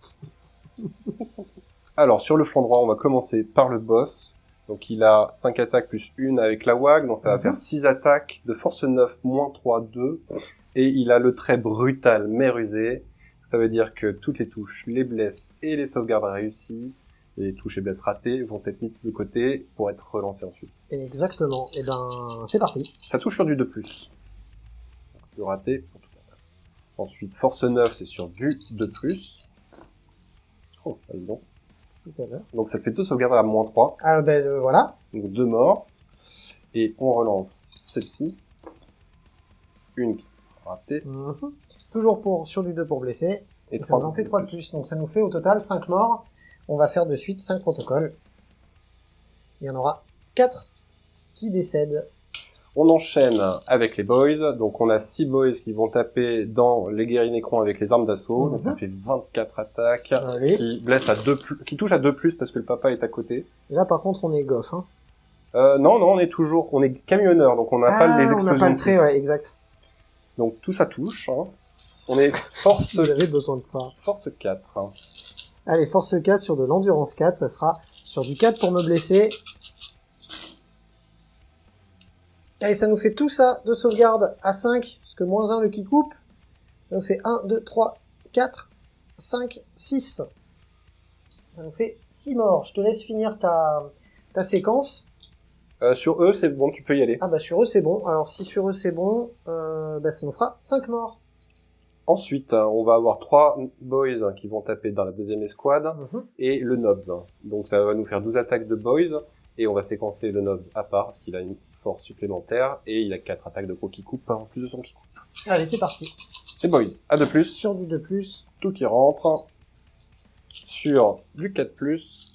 Alors sur le flanc droit, on va commencer par le boss. Donc il a 5 attaques +1 avec la WAG, donc ça va faire 6 attaques de force 9, -3, 2. Et il a le trait brutal mais rusé. Ça veut dire que toutes les touches, les blesses et les sauvegardes réussies, et les touches et blesses ratées vont être mises de côté pour être relancées ensuite. Exactement. Et ben, c'est parti. Ça touche sur du 2+. Le raté pour tout à l'heure. Ensuite, force 9, c'est sur du 2+. Oh, allez donc. Tout à l'heure. Donc ça te fait 2 sauvegardes à -3. Ah ben voilà. Donc 2 morts. Et on relance celle-ci. Une qui sera ratée. Toujours sur du 2 pour blesser. Et ça nous en fait 3 de plus. Donc ça nous fait au total 5 morts. On va faire de suite 5 protocoles. Il y en aura 4 qui décèdent. On enchaîne avec les boys. Donc on a 6 boys qui vont taper dans les guerriers nécrons avec les armes d'assaut. Donc ça fait 24 attaques. Allez. Qui blessent à 2+, qui touchent à 2+, parce que le papa est à côté. Et là par contre on est goff. Hein. Non, on est camionneur, donc on n'a pas les explosions. On n'a pas le de trait, six. ouais, exact. Donc tout ça touche. Hein. On est force, Vous avez besoin de ça. force 4. Hein. Allez, force 4 sur de l'endurance 4, ça sera sur du 4 pour me blesser. Allez, ça nous fait tout ça de sauvegarde à 5, parce que -1 le qui coupe. Ça nous fait 1, 2, 3, 4, 5, 6. Ça nous fait 6 morts. Je te laisse finir ta séquence. Sur eux, c'est bon, tu peux y aller. Ah bah sur eux c'est bon. Alors si sur eux c'est bon, bah ça nous fera 5 morts. Ensuite, on va avoir 3 boys qui vont taper dans la deuxième escouade et le nobs. Donc ça va nous faire 12 attaques de boys et on va séquencer le nobs à part parce qu'il a une force supplémentaire et il a 4 attaques de gros qui coupent en plus de son qui coupe. Allez, c'est parti. Les boys à 2+, Sur du 2+. tout qui rentre. Sur du 4+.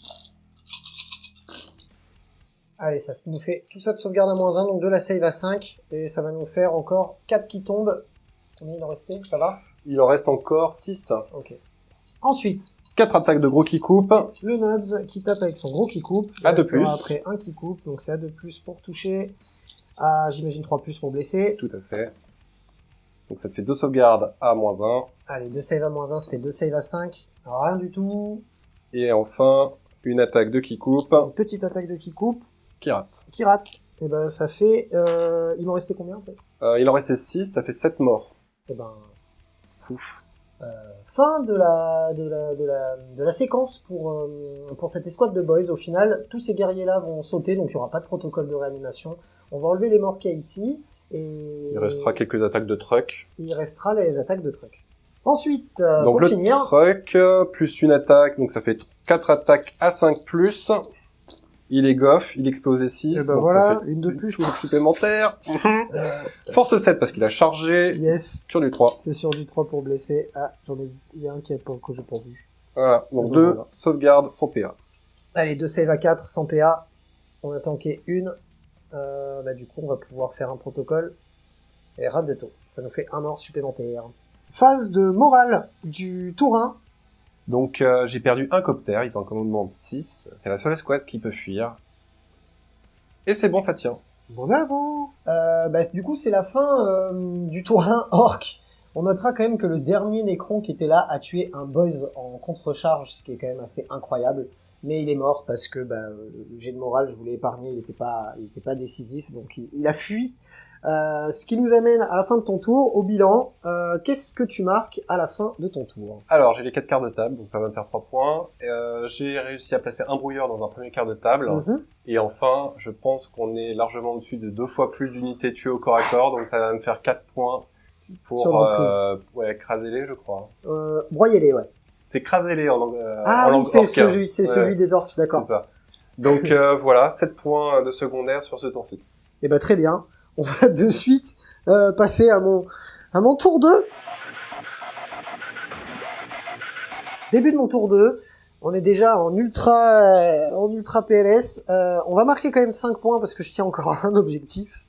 Allez, ça nous fait tout ça de sauvegarde à -1, donc de la save à 5. Et ça va nous faire encore 4 qui tombent. Combien il en restait? Ça va? Il en reste encore 6. Ok. Ensuite, 4 attaques de gros qui coupent. le Nubs qui tape avec son gros qui coupe. À Il 2+. restera après un qui coupe, donc c'est à 2+ pour toucher. À, j'imagine 3+ pour blesser. Tout à fait. Donc ça te fait 2 sauvegardes à -1. Allez, 2 save à -1, ça fait 2 save à 5. Rien du tout. Et enfin, une attaque de qui coupe, Une petite attaque de qui coupe, qui rate. qui rate. Et ben ça fait... il m'en restait combien en fait? Il en restait 6, ça fait 7 morts. Et ben... Ouf. Fin de la séquence pour cette escouade de boys. Au final, tous ces guerriers-là vont sauter, donc il n'y aura pas de protocole de réanimation. On va enlever les morts qu'il y a ici. Et Il restera quelques attaques de truck. il restera les attaques de truck. Ensuite, Donc pour le finir... truck, plus une attaque, donc ça fait 4 attaques à 5+. Il est goff, il explosait 6. Et ben donc voilà, ça fait une de plus. supplémentaire. Force 7 parce qu'il a chargé Yes, sur du 3. c'est sur du 3 pour blesser. Ah, il y a un que j'ai pas vu. Voilà, donc Donc 2 voilà. sauvegardes sans PA. Allez, 2 save à 4, sans PA. On a tanké une. Du coup, on va pouvoir faire un protocole. Et rate de taux. Ça nous fait un mort supplémentaire. Phase de morale du tour 1. Donc j'ai perdu un copter, ils ont un commandement de 6. C'est la seule escouade qui peut fuir. Et c'est bon, ça tient. Bravo. Du coup, c'est la fin du tour 1 orc. On notera quand même que le dernier Necron qui était là a tué un boss en contre-charge, ce qui est quand même assez incroyable. Mais il est mort parce que le jet de morale, je voulais épargner, il était pas décisif, donc il a fui. Ce qui nous amène à la fin de ton tour, au bilan. Qu'est-ce que tu marques à la fin de ton tour? Alors j'ai les 4 quarts de table, donc ça va me faire 3 points. J'ai réussi à placer un brouilleur dans un premier quart de table. Et enfin, je pense qu'on est largement au-dessus de 2 fois plus d'unités tuées au corps à corps, donc ça va me faire 4 points pour écraser-les, je crois. Broyez-les, ouais. C'est écraser-les en langue c'est orque, hein. celui des orques, d'accord. C'est ça. Donc voilà, 7 points de secondaire sur ce tour-ci. Eh ben très bien. On va de suite passer à mon tour 2. Début de mon tour 2. On est déjà en ultra PLS. On va marquer quand même 5 points parce que je tiens encore à un objectif.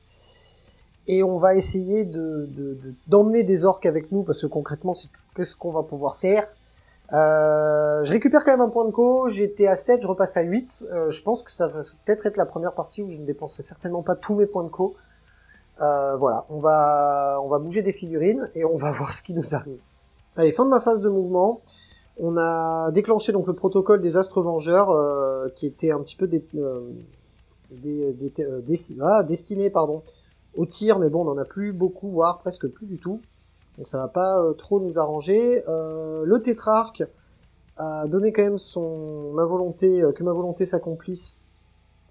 Et on va essayer d'emmener des orques avec nous parce que concrètement, c'est tout ce qu'on va pouvoir faire. Je récupère quand même un point de co. J'étais à 7, je repasse à 8. Je pense que ça va peut-être être la première partie où je ne dépenserai certainement pas tous mes points de co. Voilà, on va bouger des figurines et on va voir ce qui nous arrive. Allez, fin de ma phase de mouvement. On a déclenché donc le protocole des Astres Vengeurs, qui était un petit peu destiné au tir, mais bon, on en a plus beaucoup, voire presque plus du tout. Donc ça va pas trop nous arranger. Le tétrarque a donné quand même que ma volonté s'accomplisse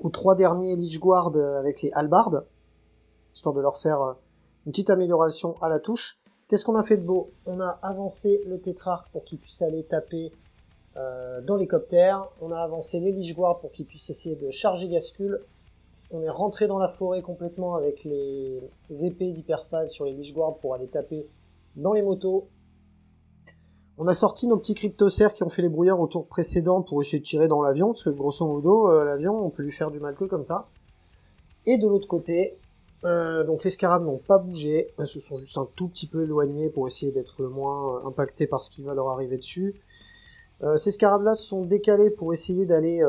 aux 3 derniers Lich Guard avec les halbardes, histoire de leur faire une petite amélioration à la touche. Qu'est-ce qu'on a fait de beau? On a avancé le tétrarque pour qu'il puisse aller taper dans les coptères. On a avancé les Lich Guard pour qu'ils puissent essayer de charger Gascul. On est rentré dans la forêt complètement avec les épées d'hyperphase sur les Lich Guard pour aller taper dans les motos. On a sorti nos petits cryptocères qui ont fait les brouilleurs au tour précédent pour essayer de tirer dans l'avion, parce que grosso modo, l'avion, on peut lui faire du mal que comme ça. Et de l'autre côté, donc les scarabs n'ont pas bougé, elles se sont juste un tout petit peu éloignés pour essayer d'être le moins impactés par ce qui va leur arriver dessus. Ces scarabs-là se sont décalés pour essayer d'aller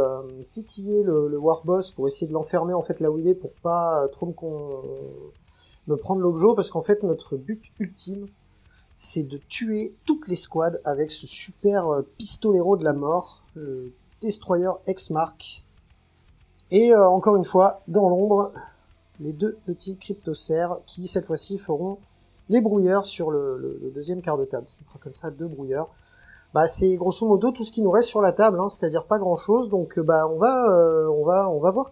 titiller le Warboss, pour essayer de l'enfermer en fait là où il est, pour pas trop me prendre l'objet, parce qu'en fait notre but ultime, c'est de tuer toutes les squads avec ce super pistolero de la mort, le Destroyer X-Mark. Et encore une fois, dans l'ombre, les 2 petits cryptocères qui, cette fois-ci, feront les brouilleurs sur le deuxième quart de table. Ça me fera comme ça 2 brouilleurs. C'est grosso modo tout ce qui nous reste sur la table, hein, c'est-à-dire pas grand-chose. Donc on va voir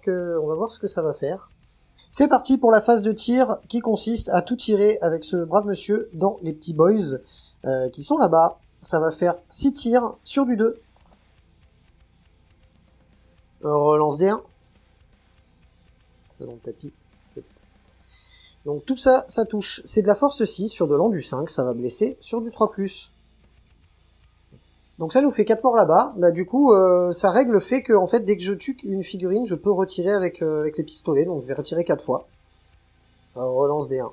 ce que ça va faire. C'est parti pour la phase de tir qui consiste à tout tirer avec ce brave monsieur dans les petits boys qui sont là-bas. Ça va faire 6 tirs sur du 2. Relance D1. Dans le tapis. Donc tout ça, ça touche. C'est de la force 6 sur de l'endu 5, ça va blesser sur du 3+. Donc ça nous fait 4 morts là-bas. Du coup, ça règle le fait que en fait, dès que je tue une figurine, je peux retirer avec les pistolets. Donc je vais retirer 4 fois. Relance D1.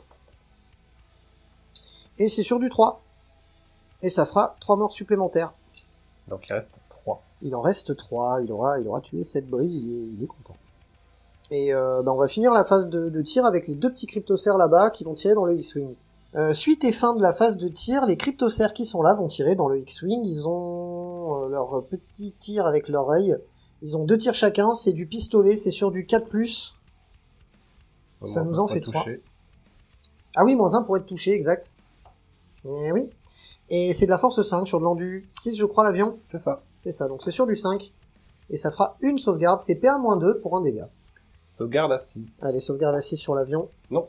Et c'est sur du 3. Et ça fera 3 morts supplémentaires. Donc il reste 3. Il en reste 3. Il aura tué 7 boys. Il est content. Et on va finir la phase de tir avec les 2 petits cryptocères là-bas qui vont tirer dans le X-Wing. Suite et fin de la phase de tir, les cryptocères qui sont là vont tirer dans le X-Wing. Ils ont leur petit tir avec leur œil. Ils ont 2 tirs chacun, c'est du pistolet, c'est sur du 4+. Ça nous en fait 3. Ah oui, -1 pour être touché, exact. Et oui. Et c'est de la force 5 sur de l'endu 6, je crois, l'avion. C'est ça. C'est ça, donc c'est sur du 5. Et ça fera une sauvegarde, c'est PA-2 pour un dégât. Sauvegarde à 6. Allez, sauvegarde à 6 sur l'avion. Non.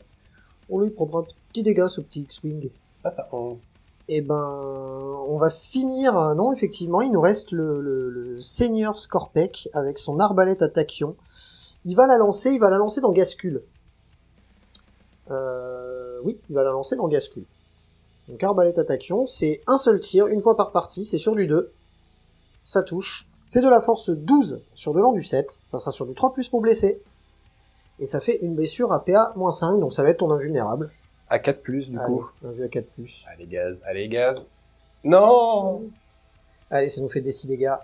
On lui prendra un petit dégât, ce petit X-Wing. Ah, ça 11. Eh ben, on va finir... Non, effectivement, il nous reste le Seigneur Scorpec avec son arbalète à tachyon. Il va la lancer dans Gascule. Oui, il va la lancer dans Gascule. Donc arbalète à tachyon, c'est un seul tir, une fois par partie, c'est sur du 2. Ça touche. C'est de la force 12 sur de l'endu 7. Ça sera sur du 3+, pour blesser. Et ça fait une blessure à PA-5, donc ça va être ton invulnérable. À 4+, du Allez, coup. un vue à 4+. Allez, gaz. Non! Allez, ça nous fait des 6 dégâts.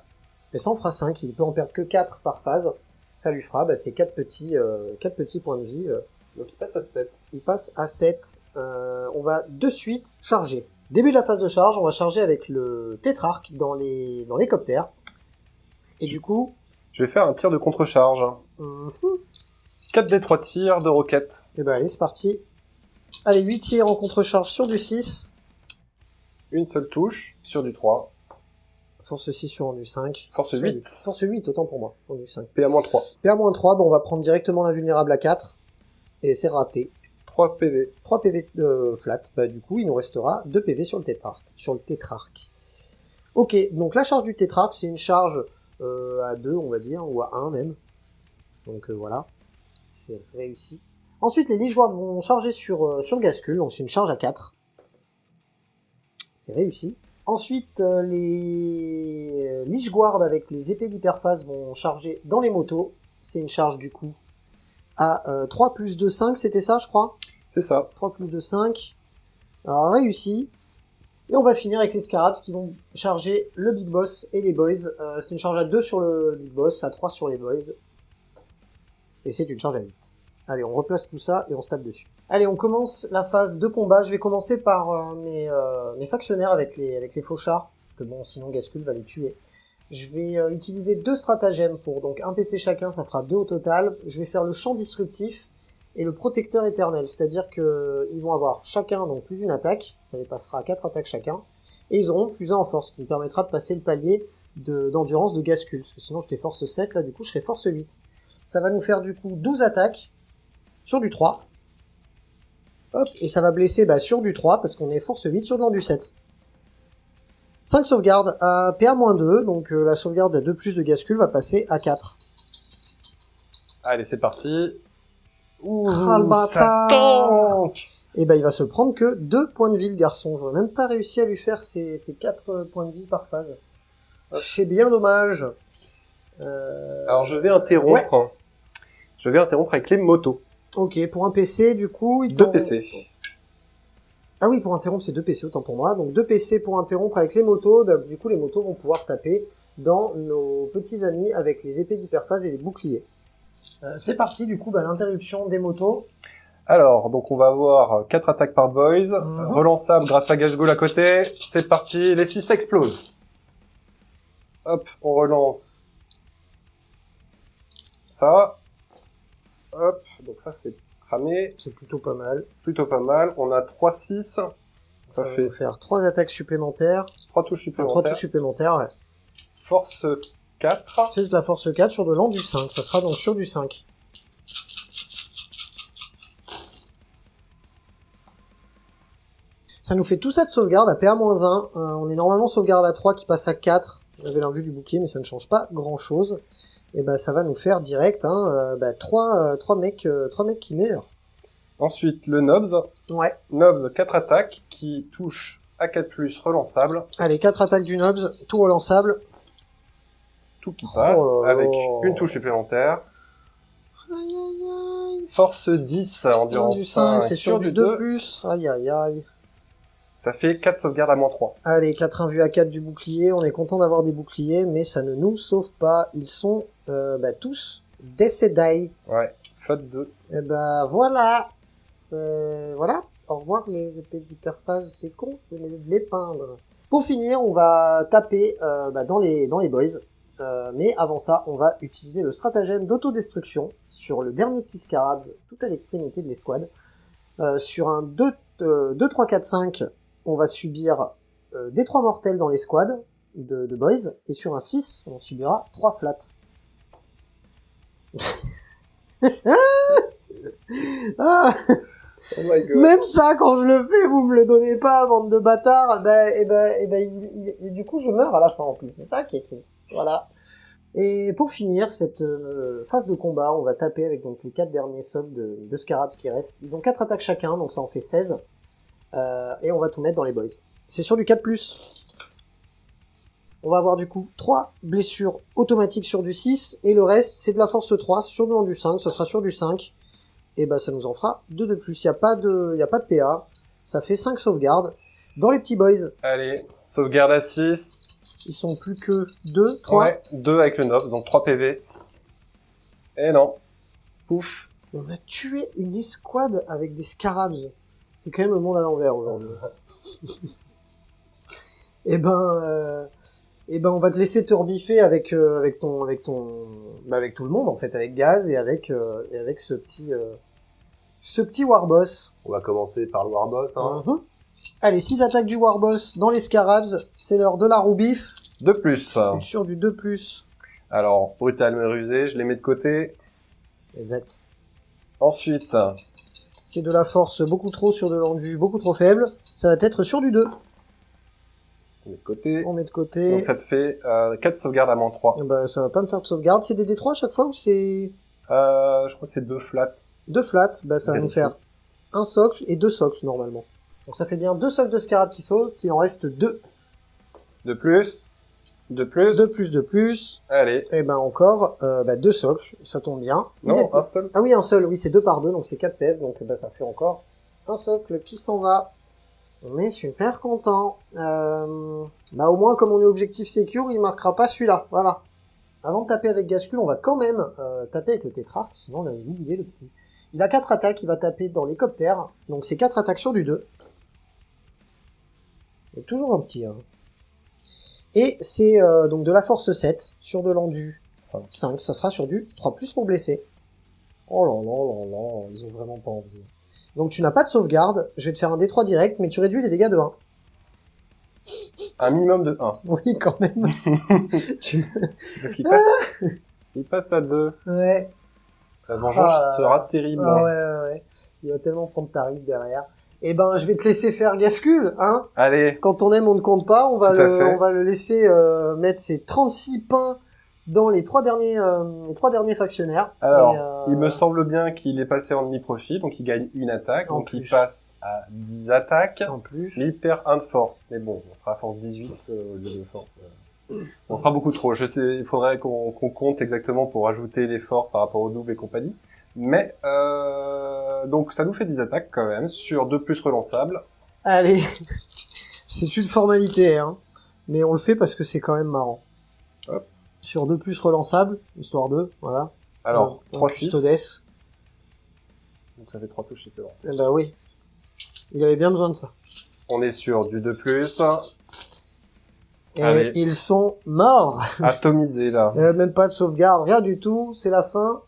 Et ça en fera 5, il peut en perdre que 4 par phase. Ça lui fera, c'est 4 petits points de vie. Donc il passe à 7. Il passe à 7. On va de suite charger. Début de la phase de charge, on va charger avec le tétrarque dans l'hélicoptère. Et du coup... Je vais faire un tir de contre-charge. 4d3 tirs de roquette. Et allez, c'est parti. Allez, 8 tirs en contre-charge sur du 6. Une seule touche sur du 3. Force 6 sur du 5. Force 8. Force 8, autant pour moi. En du 5. PA-3. PA-3, on va prendre directement l'invulnérable à 4. Et c'est raté. 3 PV. 3 PV flat. Du coup, il nous restera 2 PV sur le tétrarque. Ok, donc la charge du tétrarque, c'est une charge à 2, on va dire, ou à 1 même. Donc voilà, c'est réussi. Ensuite, les Lich Guards vont charger sur le Gascule, donc c'est une charge à 4. C'est réussi. Ensuite, les Lich Guards avec les épées d'hyperphase vont charger dans les motos. C'est une charge du coup à 3 plus 2, 5, c'était ça, je crois? C'est ça. 3 plus 2, 5. Alors, réussi. Et on va finir avec les Scarabs qui vont charger le Big Boss et les Boys. C'est une charge à 2 sur le Big Boss, à 3 sur les Boys. Et c'est une charge à 8. Allez, on replace tout ça et on se tape dessus. Allez, on commence la phase de combat. Je vais commencer par mes factionnaires avec les fauchards. Parce que bon, sinon Gascule va les tuer. Je vais utiliser 2 stratagèmes pour donc un PC chacun, ça fera 2 au total. Je vais faire le champ disruptif et le protecteur éternel. C'est-à-dire que ils vont avoir chacun donc plus une attaque. Ça les passera à 4 attaques chacun. Et ils auront plus 1 en force, ce qui me permettra de passer le palier d'endurance de Gascule. Parce que sinon j'étais force 7, là du coup je serai force 8. Ça va nous faire du coup 12 attaques sur du 3. Hop, et ça va blesser sur du 3 parce qu'on est force 8 sur de l'endu 7. 5 sauvegardes à PA-2, donc la sauvegarde à 2 plus de Gascule va passer à 4. Allez, c'est parti. Ouh, Le bâtard. tank. Et il va se prendre que 2 points de vie, le garçon. J'aurais même pas réussi à lui faire ses 4 points de vie par phase. C'est bien dommage. Alors je vais interrompre. Ouais. Je vais interrompre avec les motos. Ok, pour un PC, du coup... 2 PC. Ah oui, pour interrompre, c'est 2 PC, autant pour moi. Donc 2 PC pour interrompre avec les motos. Du coup, les motos vont pouvoir taper dans nos petits amis avec les épées d'hyperphase et les boucliers. C'est parti, du coup, l'interruption des motos. Alors, donc on va avoir 4 attaques par boys, relançable grâce à Gasgul à côté. C'est parti, les 6 explosent. Hop, on relance ça. Hop, donc ça c'est cramé. C'est plutôt pas mal. Plutôt pas mal. On a 3-6. Ça Ça va fait nous faire 3 attaques supplémentaires. 3 touches Enfin, 3 touches supplémentaires. supplémentaires, ouais. Force 4. C'est de la force 4 sur de l'endu 5. Ça sera donc sur du 5. Ça nous fait tout ça de sauvegarde à PA-1. On est normalement sauvegarde à 3 qui passe à 4. J'avais l'invue du bouclier, mais ça ne change pas grand chose. Et ça va nous faire direct 3 mecs qui meurent. Ensuite, le Nobs. Ouais. Nobs, 4 attaques qui touchent à 4+, relançable. Allez, 4 attaques du Nobs, tout relançable. Tout qui passe, Oh là avec là. une touche supplémentaire. Aïe aïe aïe. Force 10, endurance Du 5, 5, c'est sur du 2+. Aïe aïe aïe. Ça fait 4 sauvegardes à -3. Allez, 4 invus à 4 du bouclier. On est content d'avoir des boucliers, mais ça ne nous sauve pas. Ils sont tous décédés. Ouais, faute 2. Et voilà. Voilà. Au revoir les épées d'hyperphase, c'est con, je venais de les peindre. Pour finir, on va taper dans les boys. Mais avant ça, on va utiliser le stratagème d'autodestruction sur le dernier petit Scarabs, tout à l'extrémité de l'escouade. Sur un 2, 3, 4, 5, on va subir des 3 mortels dans les squads de boys, et sur un 6, on subira 3 flats. Ah, Oh my god. même ça, quand je le fais, vous me le donnez pas, bande de bâtards. Du coup, je meurs à la fin en plus. C'est ça qui est triste. Voilà. Et pour finir cette phase de combat, on va taper avec donc les 4 derniers subs de Scarabs qui restent. Ils ont 4 attaques chacun, donc ça en fait 16. Et on va tout mettre dans les boys. C'est sur du 4+. On va avoir du coup 3 blessures automatiques sur du 6, et le reste, c'est de la force 3 sur du 5, ça sera sur du 5. Et bah ça nous en fera 2 de plus. Il y a pas de PA. Ça fait 5 sauvegardes. Dans les petits boys, Allez, sauvegarde à 6. ils sont plus que 2, 3. Ouais, 2 avec le Nox, donc 3 PV. Et non. Pouf. On a tué une escouade avec des Scarabs. C'est quand même le monde à l'envers aujourd'hui. Et ben, on va te laisser te rebiffer avec tout le monde en fait, avec Gaz et avec ce petit Warboss. On va commencer par le Warboss, hein. Mhm. Allez, 6 attaques du Warboss dans les Scarabs, c'est l'heure de la roubif. 2+. C'est sur du 2+. Alors, brutal mais rusé, je les mets de côté. Exact. Ensuite, C'est de la force beaucoup trop sur de l'endu beaucoup trop faible. Ça va être sur du 2. on met de côté. On met de côté. Donc ça te fait 4 sauvegardes à -3. Eh ben, ça va pas me faire de sauvegarde. C'est des D3 à chaque fois ou c'est Je crois que c'est 2 flats. 2 flats? Bah, ça va nous Vérifie. faire un socle et 2 socles normalement. Donc ça fait bien 2 socles de Scarab qui sautent. Il en reste 2. 2+. 2+. 2 plus. Allez. Et ben encore 2 socles. Ça tombe bien. Non, Ils étaient- un seul. Ah oui, un seul. Oui, c'est 2 par 2, donc c'est 4 PF. Donc bah, ça fait encore un socle qui s'en va. On est super content. Au moins, comme on est objectif secure, il marquera pas celui-là. Voilà. Avant de taper avec Gascule, on va quand même taper avec le Tétrarque, sinon on avait oublié le petit. Il a 4 attaques, il va taper dans l'hélicoptère, donc c'est 4 attaques sur du 2. Il y a toujours un petit, hein. Et c'est donc de la force 7, sur de l'endu 5, ça sera sur du 3+, pour blesser. Oh là là là là, ils ont vraiment pas envie. Donc tu n'as pas de sauvegarde, je vais te faire un D3 direct, mais tu réduis les dégâts de 1. Un minimum de 1. Oui, quand même. Tu- Donc il passe à 2. Ouais. La vengeance Ah. sera terrible. Ah ouais. Il va tellement prendre ta ride derrière. Eh ben, je vais te laisser faire Gascule, hein. Allez. Quand on aime, on ne compte pas. On va Tout à fait. on va le laisser mettre ses 36 pains dans les 3 derniers factionnaires. Alors, Et, il me semble bien qu'il est passé en demi-profil, donc il gagne une attaque, En donc il plus. passe à 10 attaques, en plus, mais il perd 1 de force. Mais bon, on sera à force 18 au lieu de force. On sera beaucoup trop. Je sais, il faudrait qu'on compte exactement pour ajouter les forces par rapport au double et compagnie. Mais, donc ça nous fait 10 attaques quand même, sur 2+ relançables. allez, c'est une formalité, hein. Mais on le fait parce que c'est quand même marrant. Hop. Sur 2+ relançables, histoire de, voilà. Alors, En 3, custodes. 6. Donc ça fait 3 touches différentes. Eh ben oui. Il avait bien besoin de ça. On est sur du 2+, Et Allez. ils sont morts. atomisé là. Même pas de sauvegarde, rien du tout. C'est la fin.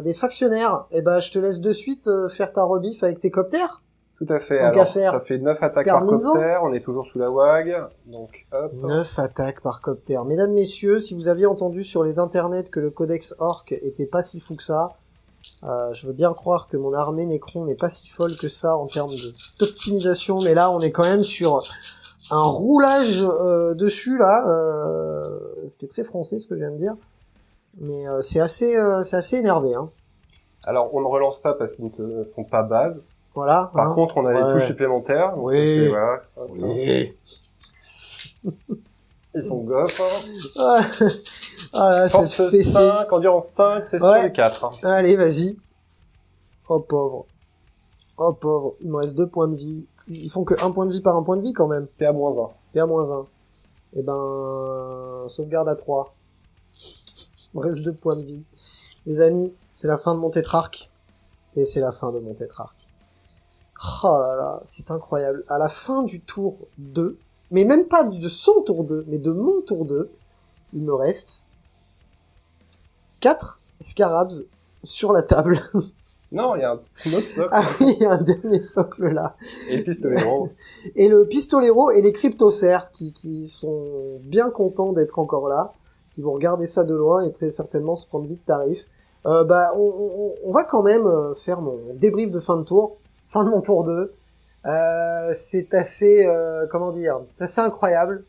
Des factionnaires. Eh ben, je te laisse de suite faire ta rebif avec tes coptères. Tout à fait. Tant qu'à Alors, faire, ça fait 9 attaques par termine-en. copter. On est toujours sous la WAG. Donc, hop. 9 attaques par copter. Mesdames, messieurs, si vous aviez entendu sur les internets que le codex Orc était pas si fou que ça, je veux bien croire que mon armée Necron n'est pas si folle que ça en termes d'optimisation, mais là, on est quand même sur un roulage dessus, là. C'était très français, ce que je viens de dire. Mais c'est assez énervé, hein. Alors, on ne relance pas parce qu'ils ne sont pas bases. Voilà. Par hein. contre, on a Ouais. les touches supplémentaires. Donc Oui. ça fait, voilà. Hop, hein. Oui. Ils sont goffs. Hein. Ah, ah là, cette Force fessée. 5, endurance 5, c'est Ouais. sur les 4. Hein. Allez, vas-y. Oh pauvre. Oh pauvre. Il me reste 2 points de vie. Ils font que 1 point de vie par 1 point de vie quand même. PA-1. PA-1. Eh ben, sauvegarde à 3. Il me reste 2 points de vie. Les amis, c'est la fin de mon tétrarque. Et c'est la fin de mon tétrarque. Oh là là, c'est incroyable. À la fin du tour 2, mais même pas de son tour 2, mais de mon tour 2, il me reste 4 scarabs sur la table. Non, il y a un autre socle. Ah oui, il y a un dernier socle là. Et le pistolero. Et le pistolero et les cryptocères qui sont bien contents d'être encore là, qui vont regarder ça de loin et très certainement se prendre vite tarif. On va quand même faire mon débrief de fin de tour, fin de mon tour 2. C'est assez, comment dire, c'est assez incroyable.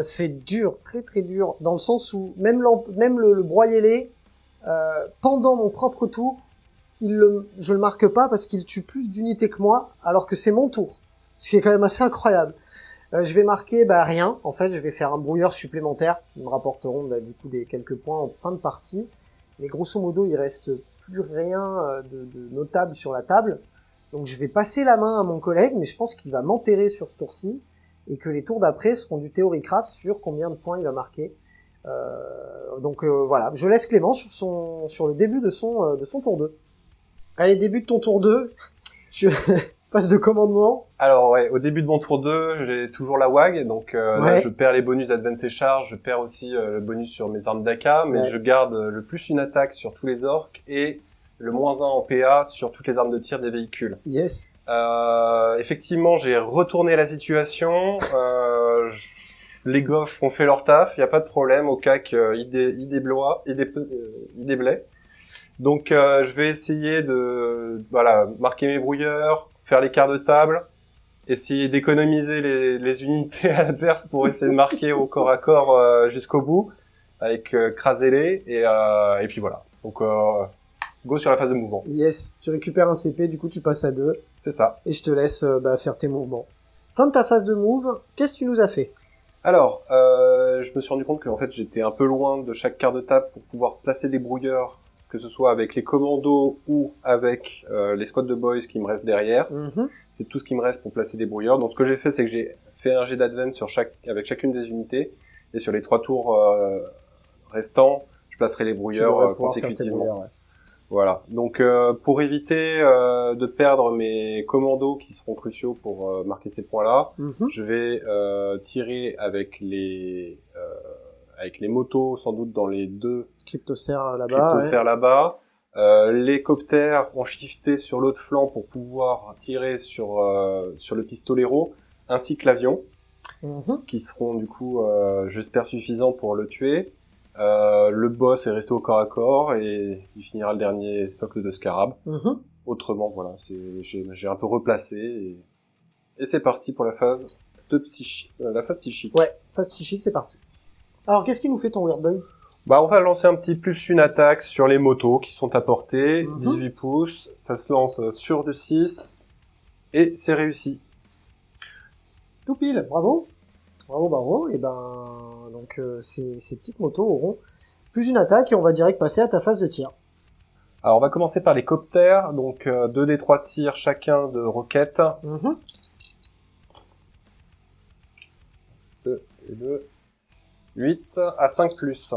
C'est dur, très très dur, dans le sens où même le broyez-les, pendant mon propre tour, je le marque pas parce qu'il tue plus d'unités que moi, alors que c'est mon tour. Ce qui est quand même assez incroyable. Je vais marquer rien. En fait, je vais faire un brouilleur supplémentaire qui me rapporteront du coup des quelques points en fin de partie. Mais grosso modo, il reste plus rien de notable sur la table. Donc je vais passer la main à mon collègue, mais je pense qu'il va m'enterrer sur ce tour-ci et que les tours d'après seront du Theorycraft sur combien de points il va marquer. Voilà, je laisse Clément sur le début de son tour 2. Allez, début de ton tour 2. Phase de commandement. Alors ouais, au début de mon tour 2, j'ai toujours la WAG, donc là je perds les bonus Advance et Charge, je perds aussi le bonus sur mes armes d'AK, mais je garde le plus une attaque sur tous les orques et le -1 en PA sur toutes les armes de tir des véhicules. Yes. Effectivement, j'ai retourné la situation. Les goffs ont fait leur taf, il y a pas de problème au cas qu'ils déblaient. Donc je vais essayer de marquer mes brouilleurs, faire les quarts de table, essayer d'économiser les unités adverses pour essayer de marquer au corps à corps jusqu'au bout avec craser-les et puis voilà. Donc go sur la phase de mouvement. Yes, tu récupères un CP, du coup tu passes à 2. C'est ça. Et je te laisse faire tes mouvements. Fin de ta phase de move, qu'est-ce que tu nous as fait? Alors, je me suis rendu compte qu'en fait j'étais un peu loin de chaque quart de table pour pouvoir placer des brouilleurs, que ce soit avec les commandos ou avec les squads de boys qui me restent derrière. C'est tout ce qui me reste pour placer des brouilleurs. Donc ce que j'ai fait, c'est que j'ai fait un jet d'advance avec chacune des unités, et sur les 3 tours restants, je placerai les brouilleurs consécutivement. Voilà. Donc pour éviter de perdre mes commandos qui seront cruciaux pour marquer ces points-là, je vais tirer avec les motos sans doute dans les 2 cryptocères là-bas. Les coptères ont shifté sur l'autre flanc pour pouvoir tirer sur le pistolero ainsi que l'avion, qui seront du coup j'espère suffisants pour le tuer. Le boss est resté au corps à corps et il finira le dernier socle de scarab. Autrement, voilà, j'ai un peu replacé et c'est parti pour la phase psychique. Ouais, phase psychique, c'est parti. Alors, qu'est-ce qui nous fait ton Weird Boy? On va lancer un petit plus une attaque sur les motos qui sont à portée, 18 pouces, ça se lance sur du 6 et c'est réussi. Tout pile, bravo. Bravo. Et donc ces petites motos auront plus une attaque et on va direct passer à ta phase de tir. Alors on va commencer par les coptères, donc 2 des 3 tirs chacun de roquettes. 2 et 2. 8 à 5 plus.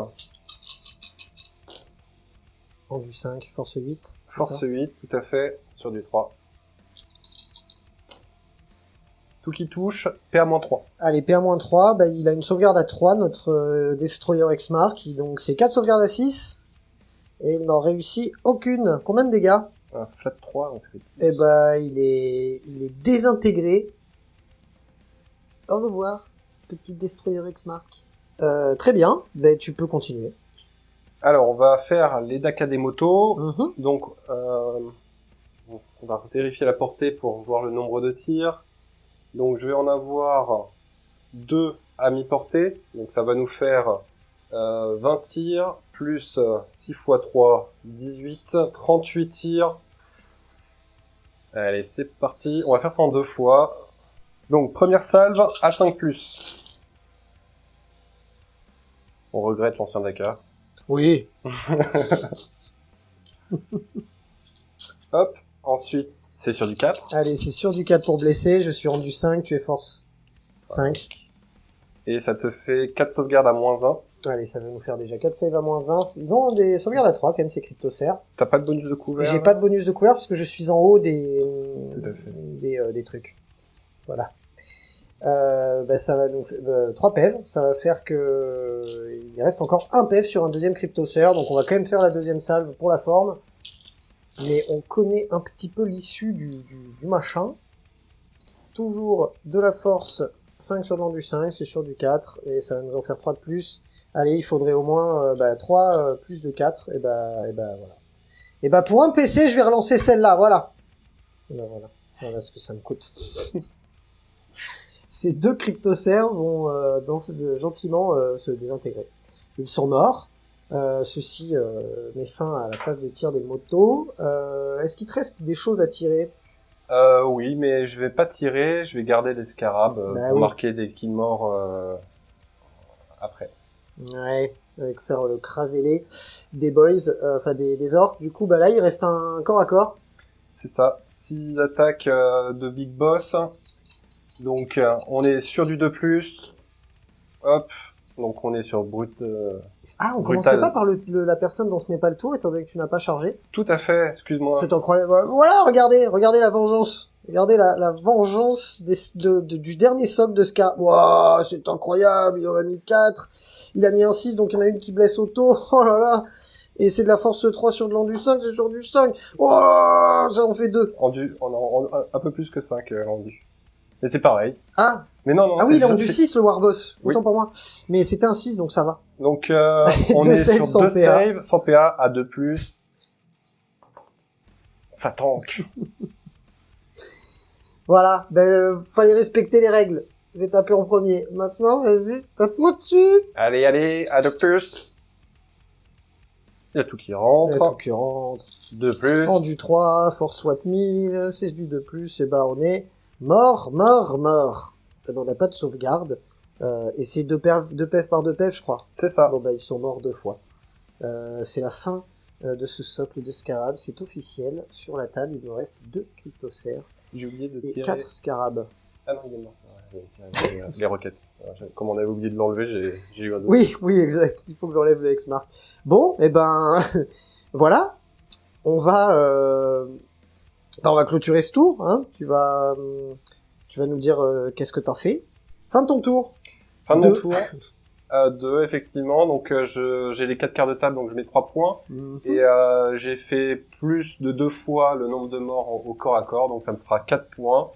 En du 5, force 8. Force 8, tout à fait, sur du 3. Tout qui touche, PA-3. Allez, PA-3, il a une sauvegarde à 3, notre Destroyer X-Mark, donc c'est 4 sauvegardes à 6, et il n'en réussit aucune. Combien de dégâts? Un flat 3, on serait plus. Il est désintégré. Au revoir, petit Destroyer X-Mark. Très bien, tu peux continuer. Alors, on va faire les DACA des motos. Donc, on va vérifier la portée pour voir le nombre de tirs. Donc, je vais en avoir 2 à mi-portée. Donc, ça va nous faire 20 tirs, plus 6 x 3, 18, 38 tirs. Allez, c'est parti. On va faire ça en 2 fois. Donc, première salve à 5 plus. On regrette l'ancien Dakar. Oui. Hop. Ensuite, c'est sur du 4. Allez, c'est sur du 4 pour blesser. Je suis rendu 5, tu es force 5. Et ça te fait 4 sauvegardes à -1. Allez, ça va nous faire déjà 4 saves à -1. Ils ont des sauvegardes à 3 quand même, ces cryptocères. T'as pas de bonus de couvert? J'ai pas de bonus de couvert parce que je suis en haut des trucs. Voilà. Ça va nous faire 3 PEV. Ça va faire que il reste encore un PEV sur un deuxième cryptocère. Donc on va quand même faire la deuxième salve pour la forme. mais on connaît un petit peu l'issue du machin. Toujours de la force, 5 sur le long du 5, c'est sur du 4, et ça va nous en faire 3 de plus. Allez, il faudrait au moins 3 plus de 4, et voilà. Et pour un PC, je vais relancer celle-là, voilà. Voilà ce que ça me coûte. Ces 2 cryptocères vont gentiment se désintégrer. Ils sont morts. Ceci met fin à la phase de tir des motos. Est-ce qu'il te reste des choses à tirer? Oui, mais je vais pas tirer, je vais garder les scarabs pour marquer des kills morts après. Ouais, avec faire le crasélé des boys, des orques. Du coup, là, il reste un corps à corps. C'est ça, 6 attaques de Big Boss. Donc, on est sur du 2+. Hop, donc on est sur brut... on commencerait pas par la personne dont ce n'est pas le tour, étant donné que tu n'as pas chargé. Tout à fait, excuse-moi. C'est incroyable. Voilà, regardez la vengeance. Regardez la vengeance du dernier socle de Scar. Waouh, c'est incroyable, il en a mis 4. Il a mis un 6, donc il y en a une qui blesse auto. Oh là là. Et c'est de la force 3 sur de l'an du 5, c'est sur du 5. Waouh, ça en fait 2. Un peu plus que 5, rendu. Mais c'est pareil. Ah. Mais non. Ah oui, il est en du 6, le Warboss. Autant pour moi. Mais c'était un 6, donc ça va. Donc, on est sur 2 saves, sans PA, à 2+. Ça tank. Voilà, fallait respecter les règles. Je vais taper en premier. Maintenant, vas-y, tape-moi dessus. Allez, à 2+. Il y a tout qui rentre. 2+. En du 3, force SWAT 1000, c'est du 2+, et on est mort. On n'a pas de sauvegarde. Et c'est 2 PF par 2 PF, je crois. C'est ça. Bon, ils sont morts 2 fois. C'est la fin de ce socle de scarabs. C'est officiel. Sur la table, il nous reste 2 cryptocères. J'ai oublié de tirer. Et 4 scarabs. Ah non, il est mort. Les roquettes. Comme on avait oublié de l'enlever, j'ai eu un doute. Oui, exact. Il faut que j'enlève le X-Mark. Bon, voilà. On va clôturer ce tour, hein. Tu vas nous dire qu'est-ce que t'as fait. Fin de ton tour. Fin de mon tour. 2, effectivement. Donc, j'ai les 4 quarts de table, donc je mets 3 points. Et j'ai fait plus de 2 fois le nombre de morts au corps à corps, donc ça me fera 4 points.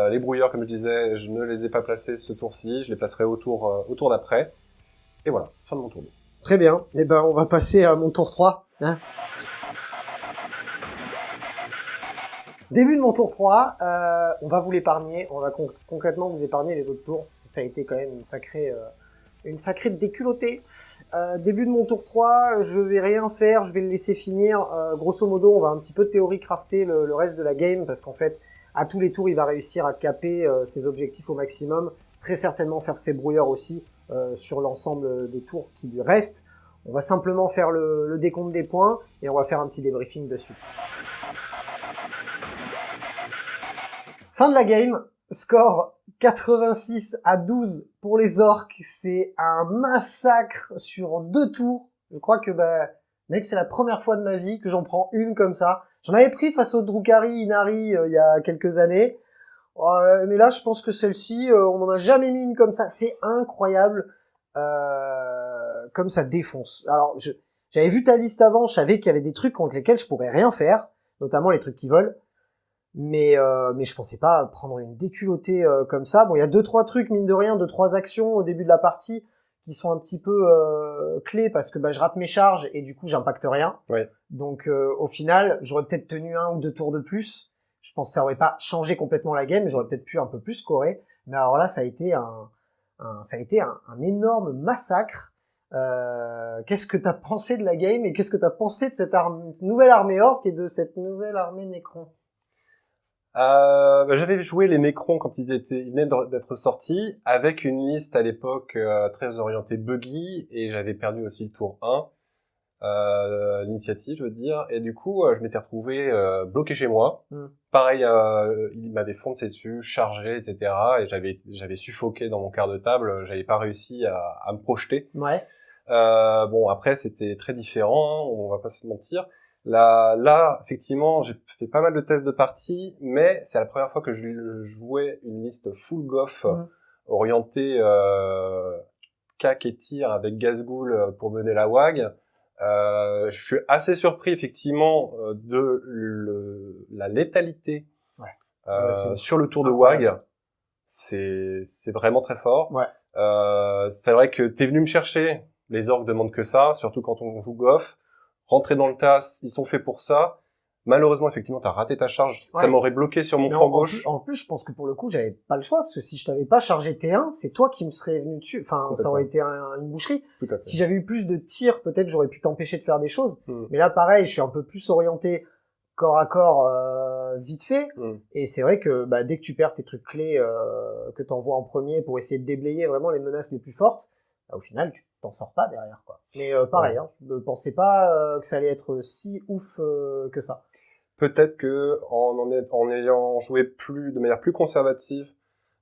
Les brouilleurs, comme je disais, je ne les ai pas placés ce tour-ci, je les placerai au tour d'après. Et voilà, fin de mon tour 2. Très bien. On va passer à mon tour 3. Hein. Début de mon tour 3, on va vous l'épargner, on va concrètement vous épargner les autres tours, parce que ça a été quand même une sacrée déculottée. Début de mon tour 3, je vais rien faire, je vais le laisser finir. Grosso modo, on va un petit peu théorie crafter le reste de la game, parce qu'en fait, à tous les tours, il va réussir à caper ses objectifs au maximum, très certainement faire ses brouilleurs aussi sur l'ensemble des tours qui lui restent. On va simplement faire le décompte des points, et on va faire un petit débriefing de suite. Fin de la game, score 86-12 pour les orques, c'est un massacre sur 2 tours. Je crois que mec, c'est la première fois de ma vie que j'en prends une comme ça. J'en avais pris face au Drukhari Inari il y a quelques années. Mais là, je pense que celle-ci, on n'en a jamais mis une comme ça. C'est incroyable comme ça défonce. Alors, j'avais vu ta liste avant, je savais qu'il y avait des trucs contre lesquels je pourrais rien faire, notamment les trucs qui volent. Mais je pensais pas prendre une déculottée comme ça. Bon, il y a 2-3 trucs, mine de rien, 2-3 actions au début de la partie qui sont un petit peu clés parce que je rate mes charges et du coup j'impacte rien. Ouais. Donc au final, j'aurais peut-être tenu 1 ou 2 tours de plus. Je pense que ça aurait pas changé complètement la game, mais j'aurais peut-être pu un peu plus scorer. Mais alors là, ça a été un énorme massacre. Qu'est-ce que t'as pensé de la game et qu'est-ce que t'as pensé de cette nouvelle armée orque et de cette nouvelle armée Necron? J'avais joué les Necrons quand ils venaient d'être sortis, avec une liste à l'époque très orientée buggy, et j'avais perdu aussi le tour 1, l'initiative je veux dire, et du coup je m'étais retrouvé bloqué chez moi. Pareil, il m'avait foncé dessus, chargé, etc. Et j'avais suffoqué dans mon quart de table, j'avais pas réussi à me projeter. Ouais. Bon, après c'était très différent, hein, on va pas se mentir. Là, effectivement, j'ai fait pas mal de tests de partie, mais c'est la première fois que je jouais une liste full goff orientée cac et tir avec Gazghoul pour mener la WAG. Je suis assez surpris effectivement la létalité sur le tour de WAG. C'est vraiment très fort. Ouais. C'est vrai que t'es venu me chercher. Les orques demandent que ça, surtout quand on joue Goff. Rentrer dans le TAS, ils sont faits pour ça. Malheureusement, effectivement, t'as raté ta charge. Ouais. Ça m'aurait bloqué sur mon flanc gauche. En plus, je pense que pour le coup, j'avais pas le choix, parce que si je t'avais pas chargé T1, c'est toi qui me serais venu dessus. Enfin, ça aurait été une boucherie. Tout à fait. Si j'avais eu plus de tirs, peut-être j'aurais pu t'empêcher de faire des choses. Mais là, pareil, je suis un peu plus orienté corps à corps, vite fait. Et c'est vrai que dès que tu perds tes trucs clés que t'envoies en premier pour essayer de déblayer vraiment les menaces les plus fortes, au final, tu t'en sors pas derrière, quoi. Mais pareil, hein, je ne pensais pas que ça allait être si ouf que ça. Peut-être que en ayant joué de manière plus conservative,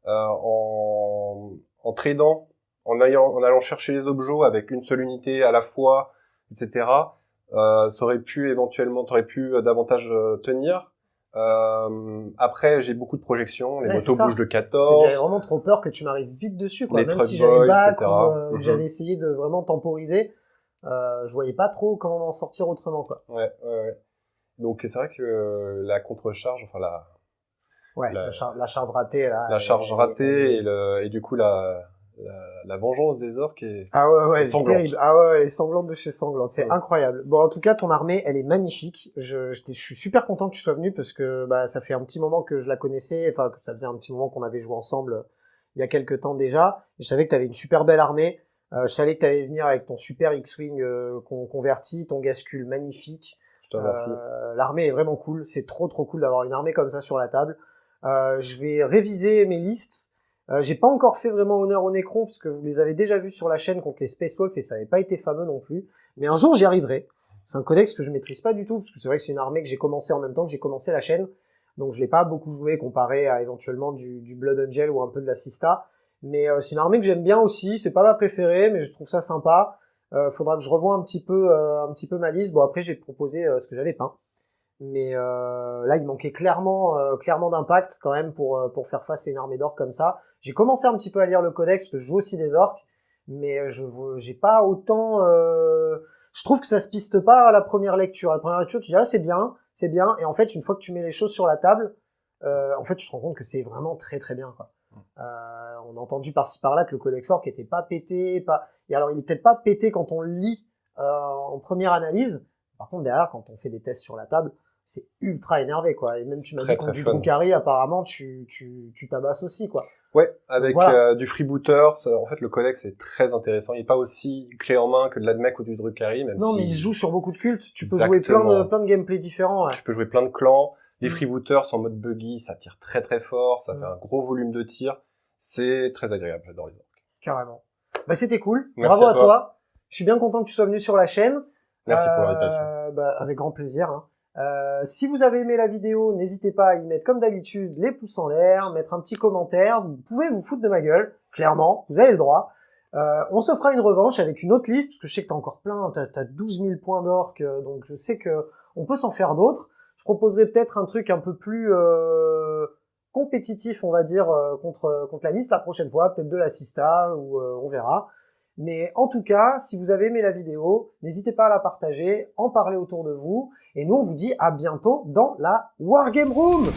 en tradant, en allant chercher les objets avec une seule unité à la fois, etc. Ça aurait pu éventuellement, t'aurais pu davantage tenir. Après, j'ai beaucoup de projections, les motos bougent de 14. J'avais vraiment trop peur que tu m'arrives vite dessus, quoi. Les Même truck si j'avais boys, back etc. ou que j'avais essayé de vraiment temporiser, je voyais pas trop comment en sortir autrement, quoi. Ouais. Donc c'est vrai que la contre-charge, enfin la charge ratée, là. La charge ratée et du coup la vengeance des orques est c'est terrible. Ah ouais, elle est sanglante de chez sanglante. C'est incroyable. Bon, en tout cas, ton armée, elle est magnifique. Je suis super content que tu sois venu parce que ça fait un petit moment que je la connaissais, enfin que ça faisait un petit moment qu'on avait joué ensemble il y a quelques temps déjà. Et je savais que tu avais une super belle armée. Je savais que tu allais venir avec ton super X-Wing converti, ton Gascule magnifique. L'armée est vraiment cool. C'est trop cool d'avoir une armée comme ça sur la table. Je vais réviser mes listes. J'ai pas encore fait vraiment honneur aux Necrons parce que vous les avez déjà vus sur la chaîne contre les Space Wolf et ça n'avait pas été fameux non plus. Mais un jour j'y arriverai. C'est un codex que je maîtrise pas du tout parce que c'est vrai que c'est une armée que j'ai commencé en même temps que j'ai commencé la chaîne. Donc je l'ai pas beaucoup joué comparé à éventuellement du Blood Angel ou un peu de la Sista. Mais c'est une armée que j'aime bien aussi. C'est pas ma préférée mais je trouve ça sympa. Faudra que je revoie un petit peu ma liste. Bon après j'ai proposé ce que j'avais peint. Mais là il manquait clairement d'impact quand même pour faire face à une armée d'orques comme ça. J'ai commencé un petit peu à lire le codex parce que je joue aussi des orques, mais j'ai pas autant je trouve que ça se piste pas à la première lecture. À la première lecture tu dis c'est bien, et en fait une fois que tu mets les choses sur la table, en fait tu te rends compte que c'est vraiment très bien, quoi. On a entendu par-ci par-là que le codex orc était pas pété, et alors il est peut-être pas pété quand on le lit en première analyse. Par contre derrière quand on fait des tests sur la table, c'est ultra énervé, quoi. Et même tu m'as dit qu'en du Drukhari, apparemment tu tabasses aussi, quoi. Ouais, avec du freebooters. En fait le codex est très intéressant. Il est pas aussi clé en main que de l'Admech ou du Drukhari, même non, si... mais il se joue sur beaucoup de cultes. Tu peux jouer plein de gameplay différents. Ouais. Tu peux jouer plein de clans. Les freebooters en mode buggy, ça tire très fort, ça fait un gros volume de tir. C'est très agréable, j'adore les orques. Carrément. C'était cool. Merci bravo à toi. Je suis bien content que tu sois venu sur la chaîne. Merci pour l'invitation. Avec grand plaisir, hein. Si vous avez aimé la vidéo, n'hésitez pas à y mettre comme d'habitude les pouces en l'air, mettre un petit commentaire. Vous pouvez vous foutre de ma gueule, clairement, vous avez le droit. On se fera une revanche avec une autre liste, parce que je sais que t'as encore plein, t'as 12 000 points d'orques, donc je sais que on peut s'en faire d'autres. Je proposerai peut-être un truc un peu plus compétitif, on va dire, contre la liste la prochaine fois, peut-être de la Sista, ou on verra. Mais en tout cas, si vous avez aimé la vidéo, n'hésitez pas à la partager, en parler autour de vous, et nous on vous dit à bientôt dans la Wargame Room.